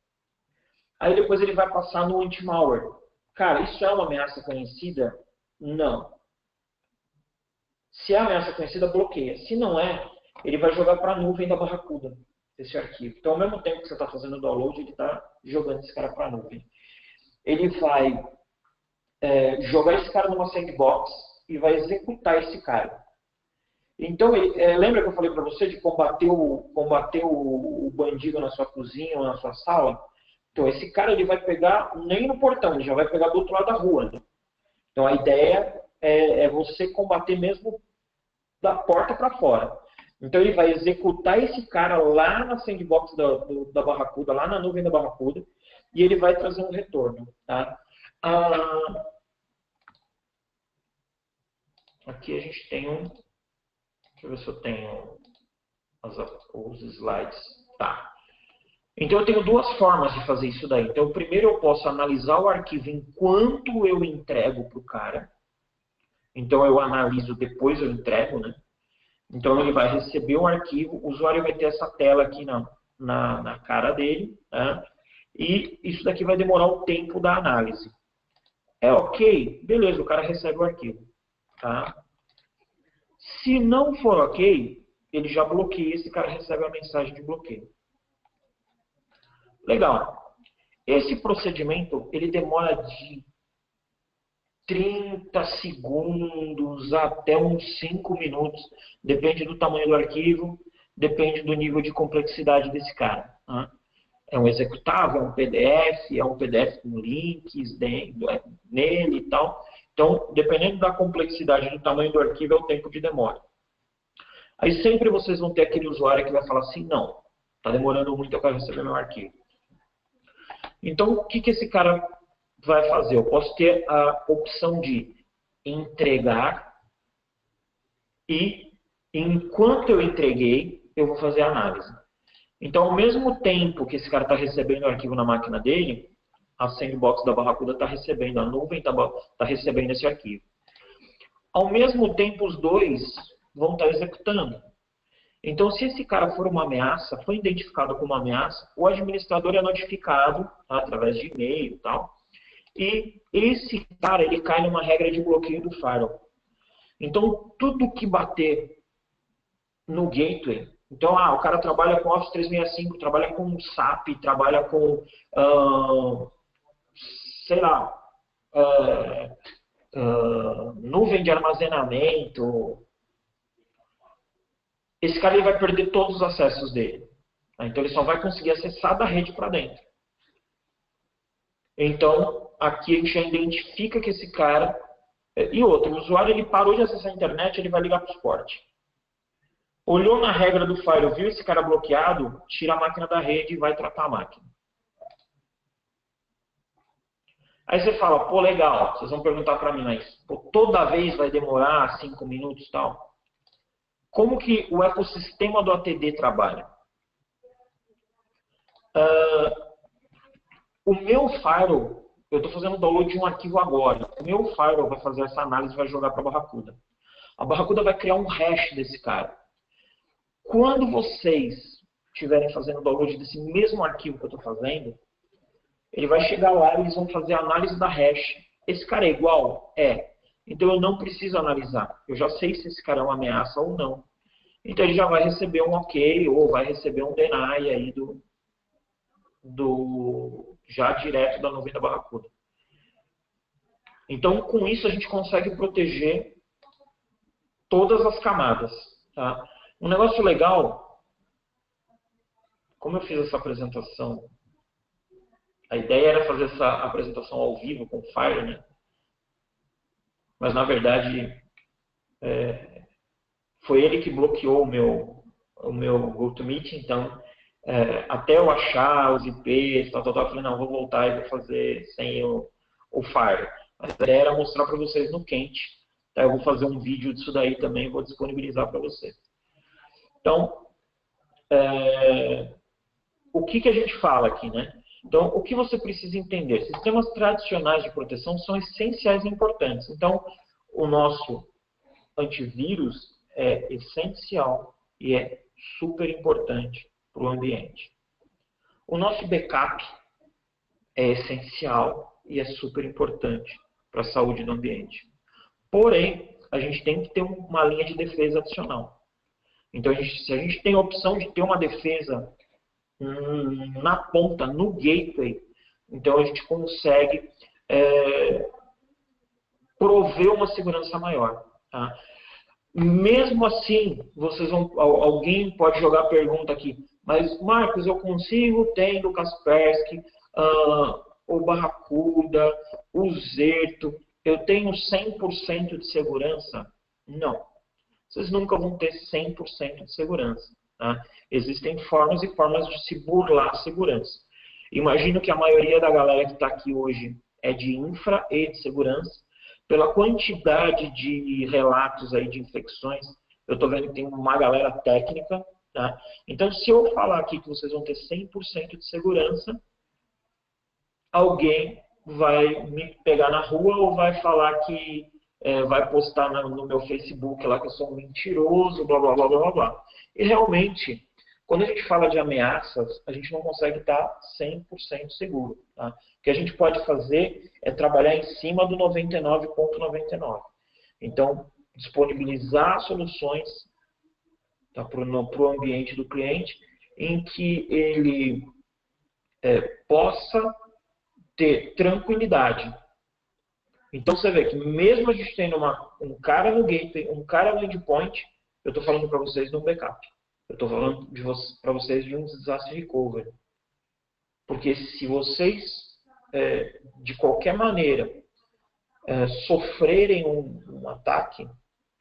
Aí depois ele vai passar no anti-malware. Cara, isso é uma ameaça conhecida? Não. Se é ameaça conhecida, bloqueia. Se não é, ele vai jogar para a nuvem da Barracuda, esse arquivo. Então, ao mesmo tempo que você está fazendo o download, ele está jogando esse cara para a nuvem. Ele vai jogar esse cara numa sandbox e vai executar esse cara. Então, lembra que eu falei para você de combater o bandido na sua cozinha ou na sua sala? Então, esse cara ele vai pegar nem no portão, ele já vai pegar do outro lado da rua. Né? Então, a ideia é você combater mesmo da porta para fora. Então, ele vai executar esse cara lá na sandbox da Barracuda, lá na nuvem da Barracuda, e ele vai trazer um retorno. Tá? Aqui a gente tem um... Deixa eu ver se eu tenho os slides. Tá. Então, eu tenho duas formas de fazer isso daí. Então, primeiro eu posso analisar o arquivo enquanto eu entrego para o cara. Então, eu analiso, depois eu entrego, né? Então, ele vai receber o arquivo, o usuário vai ter essa tela aqui na cara dele, né? E isso daqui vai demorar o tempo da análise. É ok? Beleza, o cara recebe o arquivo. Tá? Se não for ok, ele já bloqueia, esse cara recebe a mensagem de bloqueio. Legal. Esse procedimento, ele demora de 30 segundos até uns 5 minutos. Depende do tamanho do arquivo, depende do nível de complexidade desse cara. Né? É um executável, é um PDF com links nele e tal. Então, dependendo da complexidade do tamanho do arquivo, é o tempo de demora. Aí sempre vocês vão ter aquele usuário que vai falar assim, não, está demorando muito, eu quero receber meu arquivo. Então, o que esse cara vai fazer? Eu posso ter a opção de entregar e, enquanto eu entreguei, eu vou fazer a análise. Então, ao mesmo tempo que esse cara está recebendo o arquivo na máquina dele, a sandbox da Barracuda está recebendo, a nuvem está recebendo esse arquivo. Ao mesmo tempo, os dois vão estar executando. Então, se esse cara for uma ameaça, foi identificado como uma ameaça, o administrador é notificado, tá, através de e-mail e tal, e esse cara ele cai numa regra de bloqueio do firewall. Então, tudo que bater no gateway, então, o cara trabalha com Office 365, trabalha com SAP, trabalha com, sei lá, nuvem de armazenamento, esse cara ele vai perder todos os acessos dele. Então ele só vai conseguir acessar da rede para dentro. Então aqui a gente já identifica que esse cara... E outro, o usuário ele parou de acessar a internet, ele vai ligar para o suporte. Olhou na regra do Firewall, viu esse cara bloqueado, tira a máquina da rede e vai tratar a máquina. Aí você fala, pô, legal, vocês vão perguntar para mim, mas pô, toda vez vai demorar 5 minutos e tal? Como que o ecossistema do ATD trabalha? O meu firewall, eu estou fazendo download de um arquivo agora. O meu firewall vai fazer essa análise e vai jogar para a Barracuda. A Barracuda vai criar um hash desse cara. Quando vocês estiverem fazendo download desse mesmo arquivo que eu estou fazendo, ele vai chegar lá e eles vão fazer a análise da hash. Esse cara é igual? É. Então eu não preciso analisar. Eu já sei se esse cara é uma ameaça ou não. Então ele já vai receber um OK ou vai receber um deny aí já direto da nuvem da Barracuda. Então com isso a gente consegue proteger todas as camadas. Tá? Um negócio legal, como eu fiz essa apresentação, a ideia era fazer essa apresentação ao vivo com o Fire, né? Mas na verdade foi ele que bloqueou o meu GoToMeeting, então até eu achar os IPs, eu falei, não, vou voltar e vou fazer sem o Fire. Mas a ideia era mostrar para vocês no quente. Tá? Eu vou fazer um vídeo disso daí também e vou disponibilizar para vocês. Então, o que a gente fala aqui, né? Então, o que você precisa entender? Sistemas tradicionais de proteção são essenciais e importantes. Então, o nosso antivírus é essencial e é super importante para o ambiente. O nosso backup é essencial e é super importante para a saúde do ambiente. Porém, a gente tem que ter uma linha de defesa adicional. Então, se a gente tem a opção de ter uma defesa na ponta, no gateway, então a gente consegue prover uma segurança maior. Tá? Mesmo assim, alguém pode jogar a pergunta aqui, mas Marcos, eu consigo tendo o Kaspersky, o Barracuda, o Zerto, eu tenho 100% de segurança? Não. Vocês nunca vão ter 100% de segurança. Tá? Existem formas e formas de se burlar a segurança. Imagino que a maioria da galera que está aqui hoje é de infra e de segurança. Pela quantidade de relatos aí de infecções, eu estou vendo que tem uma galera técnica. Tá? Então, se eu falar aqui que vocês vão ter 100% de segurança, alguém vai me pegar na rua ou vai falar que vai postar no meu Facebook lá que eu sou um mentiroso, blá, blá, blá, blá, blá. E realmente, quando a gente fala de ameaças, a gente não consegue estar 100% seguro. Tá? O que a gente pode fazer é trabalhar em cima do 99,99. Então, disponibilizar soluções tá, para o ambiente do cliente em que ele possa ter tranquilidade. Então você vê que mesmo a gente tendo um cara no gateway, um cara no endpoint, eu estou falando para vocês de um backup. Eu estou falando para vocês de um disaster recovery. Porque se vocês, de qualquer maneira, sofrerem um ataque,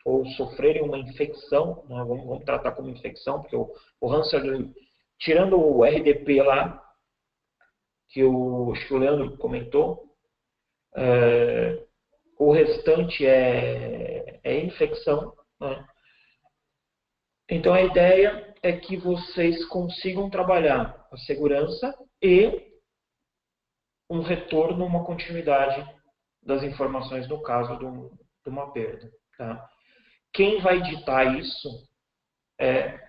ou sofrerem uma infecção, né, vamos tratar como infecção, porque o ransomware, tirando o RDP lá, que acho que o Leandro comentou, o restante é infecção. Né? Então a ideia é que vocês consigam trabalhar a segurança e um retorno, uma continuidade das informações no caso de uma perda. Tá? Quem vai ditar isso é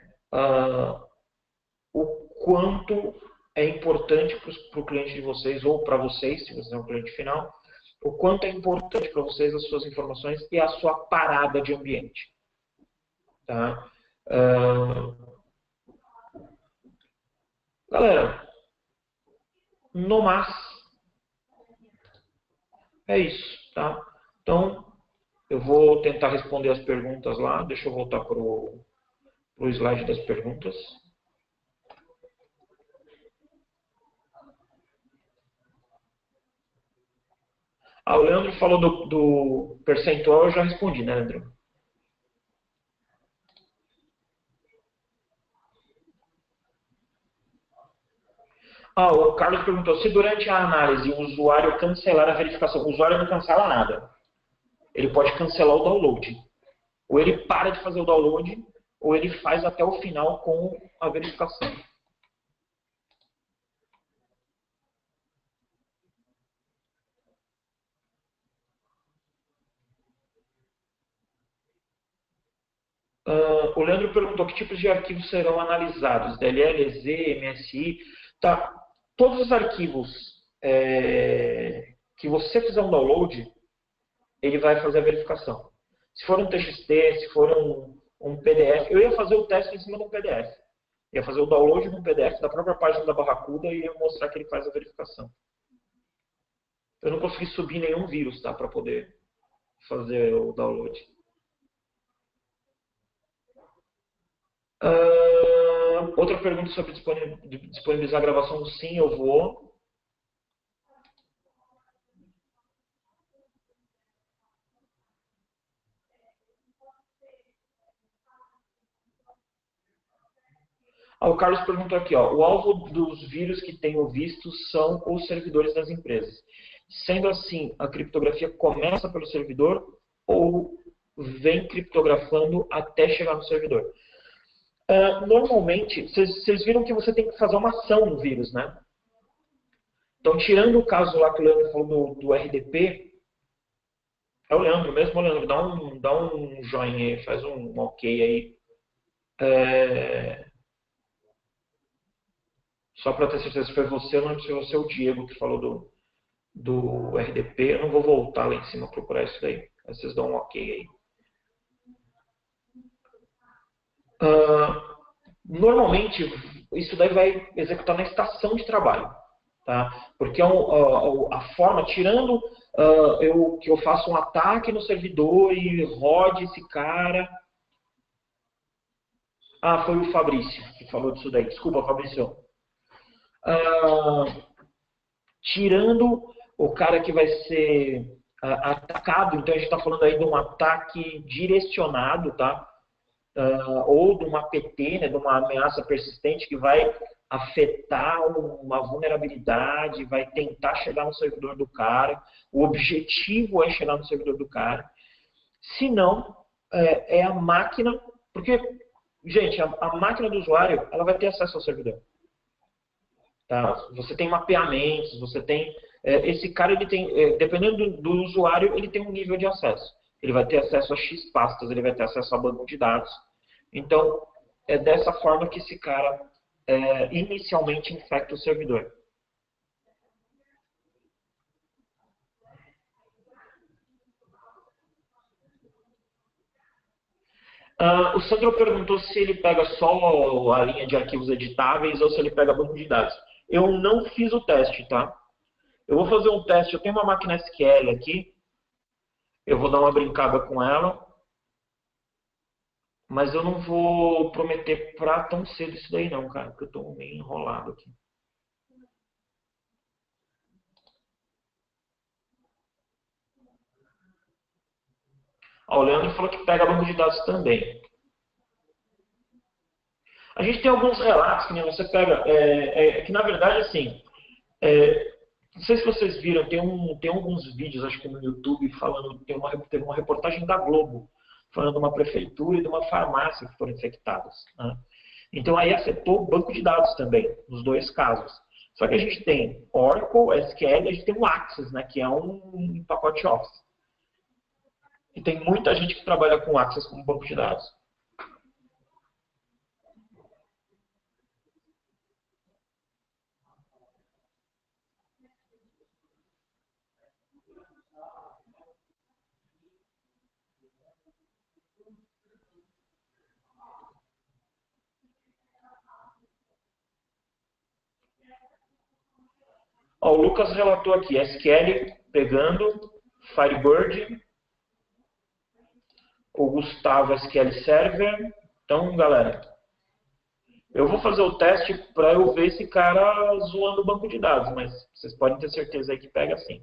o quanto é importante para o cliente de vocês, ou para vocês, se você é um cliente final, o quanto é importante para vocês as suas informações e a sua parada de ambiente. Tá? Galera, no mais, é isso. Tá? Então, eu vou tentar responder as perguntas lá. Deixa eu voltar para o slide das perguntas. O Leandro falou do percentual, eu já respondi, né, Leandro? O Carlos perguntou, se durante a análise o usuário cancelar a verificação, o usuário não cancela nada. Ele pode cancelar o download. Ou ele para de fazer o download, ou ele faz até o final com a verificação. O Leandro perguntou que tipos de arquivos serão analisados, DLL, Z, MSI. Tá. Todos os arquivos que você fizer um download, ele vai fazer a verificação. Se for um TXT, se for um PDF, eu ia fazer o teste em cima de um PDF. Ia fazer o download de um PDF da própria página da Barracuda e ia mostrar que ele faz a verificação. Eu não consegui subir nenhum vírus, tá, para poder fazer o download. Outra pergunta sobre disponibilizar a gravação. Sim, eu vou. O Carlos perguntou aqui, ó, o alvo dos vírus que tenho visto são os servidores das empresas. Sendo assim, a criptografia começa pelo servidor ou vem criptografando até chegar no servidor? Normalmente, vocês viram que você tem que fazer uma ação no vírus, né? Então, tirando o caso lá que o Leandro falou do RDP, é o Leandro mesmo, Leandro, dá um joinha aí, faz um ok aí. Só para ter certeza se foi você ou não, se foi o Diego que falou do RDP. Eu não vou voltar lá em cima procurar isso daí. Aí vocês dão um ok aí. Normalmente, isso daí vai executar na estação de trabalho. Tá? Porque a forma, tirando que eu faço um ataque no servidor e rode esse cara. Foi o Fabrício que falou disso daí. Desculpa, Fabrício. Tirando o cara que vai ser atacado, então a gente está falando aí de um ataque direcionado, tá? Ou de uma APT, né, de uma ameaça persistente que vai afetar uma vulnerabilidade, vai tentar chegar no servidor do cara. O objetivo é chegar no servidor do cara. Se não, é a máquina, porque, gente, a máquina do usuário, ela vai ter acesso ao servidor. Tá? Você tem mapeamentos, você tem... esse cara, ele tem, dependendo do usuário, ele tem um nível de acesso. Ele vai ter acesso a X pastas, ele vai ter acesso a banco de dados. Então, é dessa forma que esse cara inicialmente infecta o servidor. O Sandro perguntou se ele pega só a linha de arquivos editáveis ou se ele pega banco de dados. Eu não fiz o teste, tá? Eu vou fazer um teste. Eu tenho uma máquina SQL aqui. Eu vou dar uma brincada com ela. Mas eu não vou prometer pra tão cedo isso daí não, cara. Porque eu tô meio enrolado aqui. O Leandro falou que pega banco de dados também. A gente tem alguns relatos que nem você pega, que na verdade, assim, não sei se vocês viram, tem alguns vídeos, acho que no YouTube, falando, teve uma reportagem da Globo, falando de uma prefeitura e de uma farmácia que foram infectadas. Né? Então aí afetou o banco de dados também, nos dois casos. Só que a gente tem Oracle, SQL, a gente tem o Access, né, que é um pacote Office. E tem muita gente que trabalha com Access como banco de dados. O Lucas relatou aqui, SQL pegando, Firebird, o Gustavo SQL Server. Então, galera, eu vou fazer o teste para eu ver esse cara zoando o banco de dados, mas vocês podem ter certeza aí que pega sim.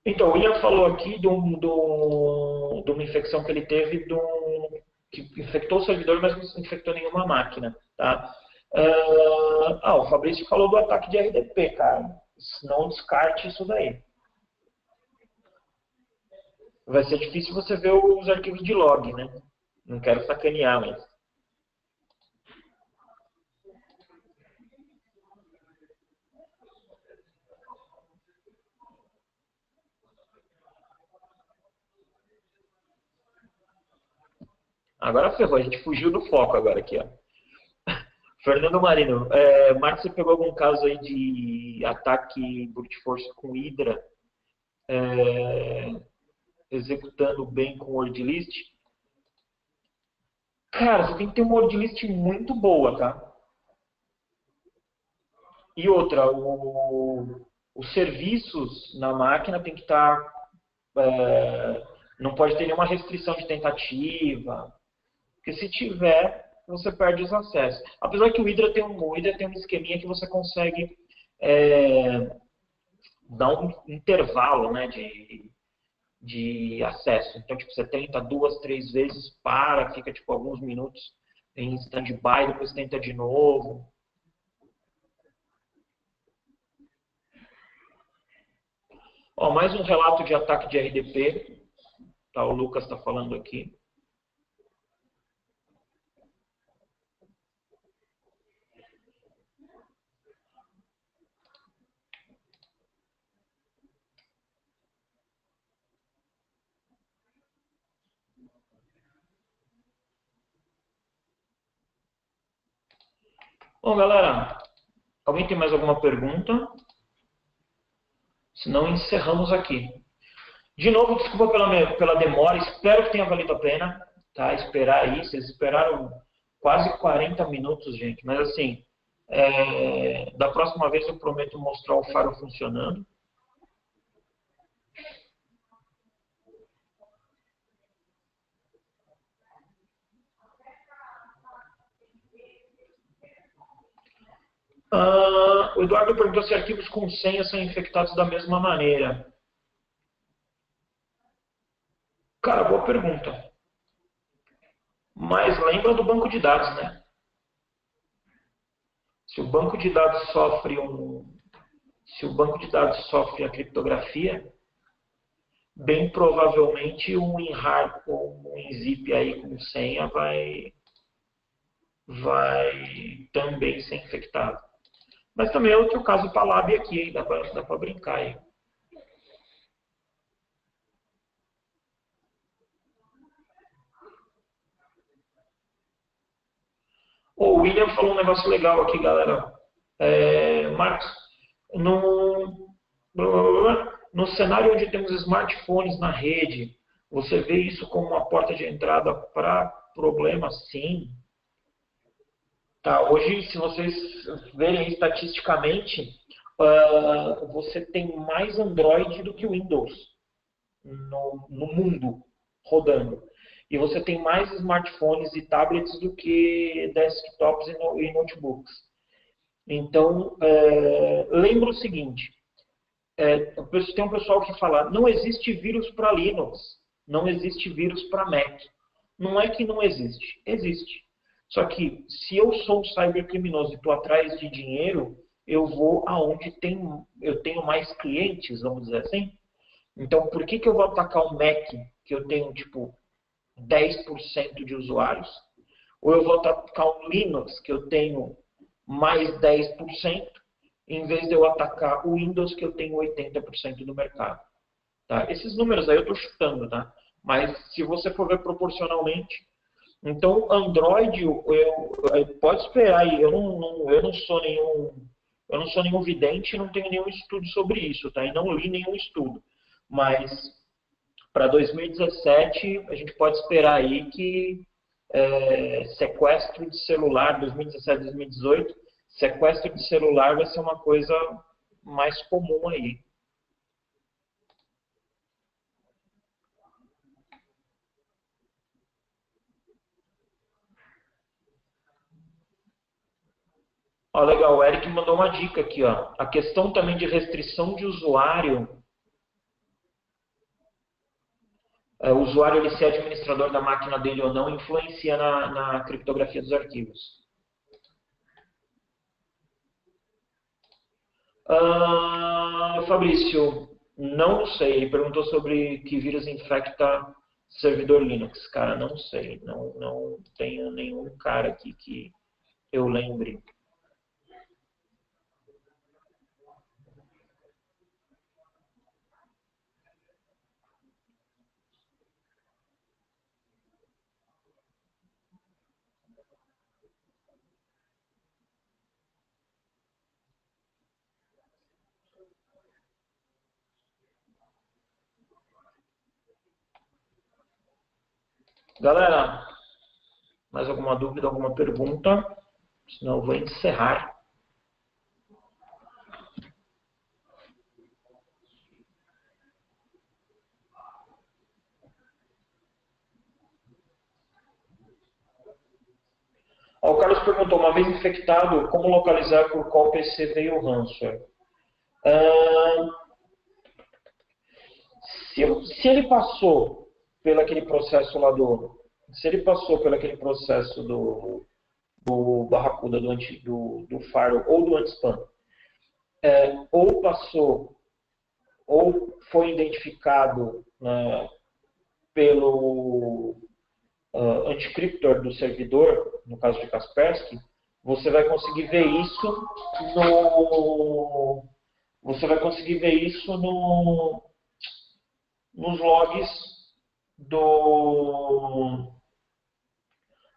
Então, o William falou aqui de uma infecção que ele teve, que infectou o servidor, mas não infectou nenhuma máquina. Tá? O Fabrício falou do ataque de RDP, cara. Não descarte isso daí. Vai ser difícil você ver os arquivos de log, né? Não quero sacanear, mas... Agora ferrou, a gente fugiu do foco agora aqui, ó. Fernando Marino, Marcos, você pegou algum caso aí de ataque brute force com Hydra, executando bem com word list? Cara, você tem que ter uma word list muito boa, tá? E outra, os serviços na máquina tem que estar... não pode ter nenhuma restrição de tentativa, porque se tiver, você perde os acessos. Apesar que o Hydra tem um esqueminha que você consegue dar um intervalo, né, de acesso. Então, tipo, você tenta 2, 3 vezes, fica tipo alguns minutos em stand-by, depois tenta de novo. Ó, mais um relato de ataque de RDP. Tá, o Lucas está falando aqui. Bom, galera, alguém tem mais alguma pergunta? Se não, encerramos aqui. De novo, desculpa pela demora, espero que tenha valido a pena, tá? Esperar aí, vocês esperaram quase 40 minutos, gente, mas assim, da próxima vez eu prometo mostrar o Faro funcionando. O Eduardo perguntou se arquivos com senha são infectados da mesma maneira. Cara, boa pergunta. Mas lembra do banco de dados, né? Se o banco de dados sofre a criptografia, bem provavelmente um WinRAR ou um WinZip aí com senha vai também ser infectado. Mas também é outro caso para a lab aqui, hein? Dá para brincar aí. O William falou um negócio legal aqui, galera. Marcos, no cenário onde temos smartphones na rede, você vê isso como uma porta de entrada para problemas? Sim. Tá, hoje, se vocês verem estatisticamente, você tem mais Android do que Windows no mundo rodando. E você tem mais smartphones e tablets do que desktops e notebooks. Então, lembra o seguinte, tem um pessoal que fala, não existe vírus para Linux, não existe vírus para Mac. Não é que não existe, existe. Só que, se eu sou um cybercriminoso e estou atrás de dinheiro, eu vou aonde eu tenho mais clientes, vamos dizer assim. Então, por que eu vou atacar um Mac, que eu tenho, tipo, 10% de usuários? Ou eu vou atacar um Linux, que eu tenho mais 10%, em vez de eu atacar o Windows, que eu tenho 80% do mercado. Tá? Esses números aí eu estou chutando, tá? Mas se você for ver proporcionalmente, então, Android, pode esperar aí, eu não sou nenhum vidente, não tenho nenhum estudo sobre isso, tá? E não li nenhum estudo. Mas, para 2017, a gente pode esperar aí que sequestro de celular, 2017, 2018, Sequestro de celular vai ser uma coisa mais comum aí. Ó, legal, o Eric mandou uma dica aqui, ó. A questão também de restrição de usuário, o usuário ele ser administrador da máquina dele ou não, influencia na criptografia dos arquivos. Fabrício, não sei. Ele perguntou sobre que vírus infecta servidor Linux. Cara, não sei. Não tenho nenhum cara aqui que eu lembre. Galera, mais alguma dúvida, alguma pergunta? Senão eu vou encerrar. Ó, o Carlos perguntou, uma vez infectado, como localizar por qual PC veio o ransomware? Se ele passou pelo aquele processo lá se ele passou pelo aquele processo do Barracuda, do Firewall ou do Antispam, ou passou, ou foi identificado, né, pelo anticryptor do servidor, no caso de Kaspersky, você vai conseguir ver isso no, você vai conseguir ver isso nos logs do,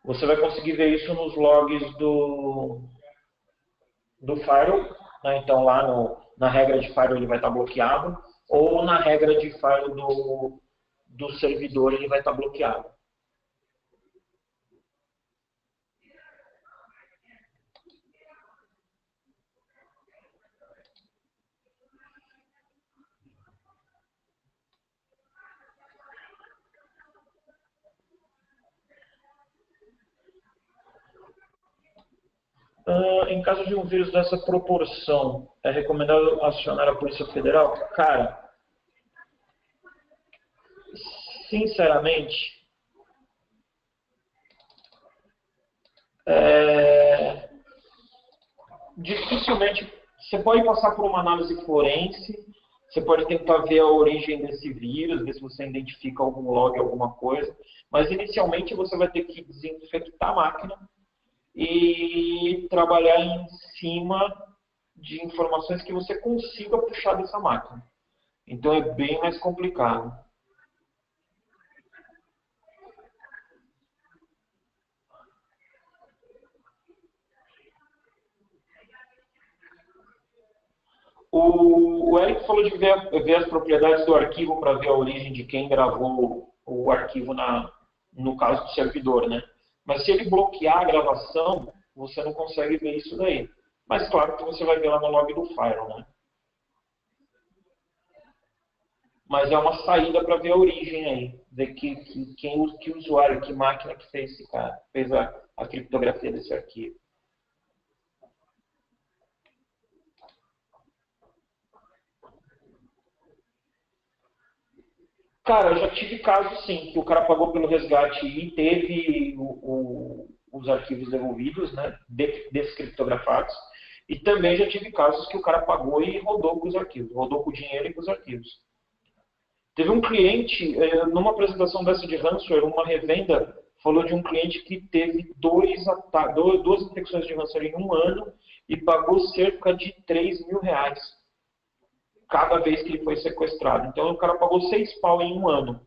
você vai conseguir ver isso nos logs do firewall, né? Então lá na regra de firewall ele vai estar bloqueado, ou na regra de firewall do servidor ele vai estar bloqueado. Em caso de um vírus dessa proporção, é recomendado acionar a Polícia Federal? Cara, sinceramente, dificilmente você pode passar por uma análise forense, você pode tentar ver a origem desse vírus, ver se você identifica algum log, alguma coisa, mas inicialmente você vai ter que desinfectar a máquina e trabalhar em cima de informações que você consiga puxar dessa máquina. Então é bem mais complicado. O Eric falou de ver as propriedades do arquivo para ver a origem de quem gravou o arquivo no caso do servidor, né? Mas se ele bloquear a gravação, você não consegue ver isso daí. Mas claro que você vai ver lá no log do Firewall, né? Mas é uma saída para ver a origem aí, ver que usuário, que máquina que fez esse cara, fez a criptografia desse arquivo. Cara, eu já tive casos sim, que o cara pagou pelo resgate e teve os arquivos devolvidos, né, descriptografados. E também já tive casos que o cara pagou e rodou com os arquivos, rodou com o dinheiro e com os arquivos. Teve um cliente, numa apresentação dessa de ransomware, uma revenda, falou de um cliente que teve duas infecções de ransomware em um ano e pagou cerca de R$ 3.000 cada vez que ele foi sequestrado. Então o cara pagou 6 pau em um ano.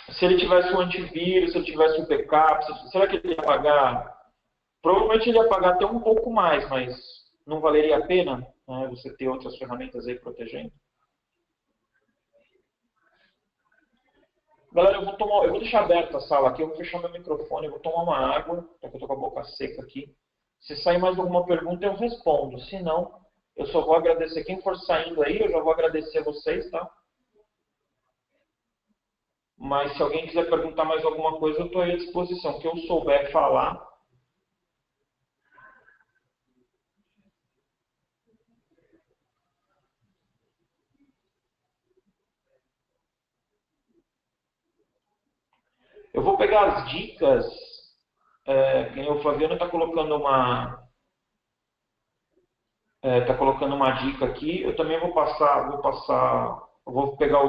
Se ele tivesse um antivírus, se ele tivesse um backup, será que ele ia pagar? Provavelmente ele ia pagar até um pouco mais, mas não valeria a pena, né, você ter outras ferramentas aí protegendo? Galera, eu vou deixar aberta a sala aqui, eu vou fechar meu microfone, eu vou tomar uma água, porque eu tô com a boca seca aqui. Se sair mais alguma pergunta, eu respondo. Se não, eu só vou agradecer. Quem for saindo aí, eu já vou agradecer a vocês, tá? Mas se alguém quiser perguntar mais alguma coisa, eu estou à disposição. O que eu souber falar. Eu vou pegar as dicas. O Flaviano está colocando uma dica aqui. Eu também eu vou pegar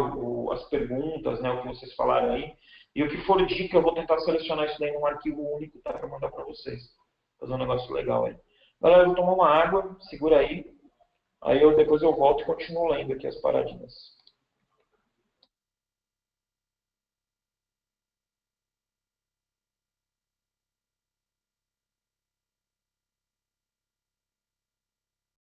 as perguntas, né, o que vocês falaram aí. E o que for dica, eu vou tentar selecionar isso daí num arquivo único, tá, para mandar para vocês. Fazer um negócio legal aí. Galera, eu vou tomar uma água, segura aí. Depois eu volto e continuo lendo aqui as paradinhas.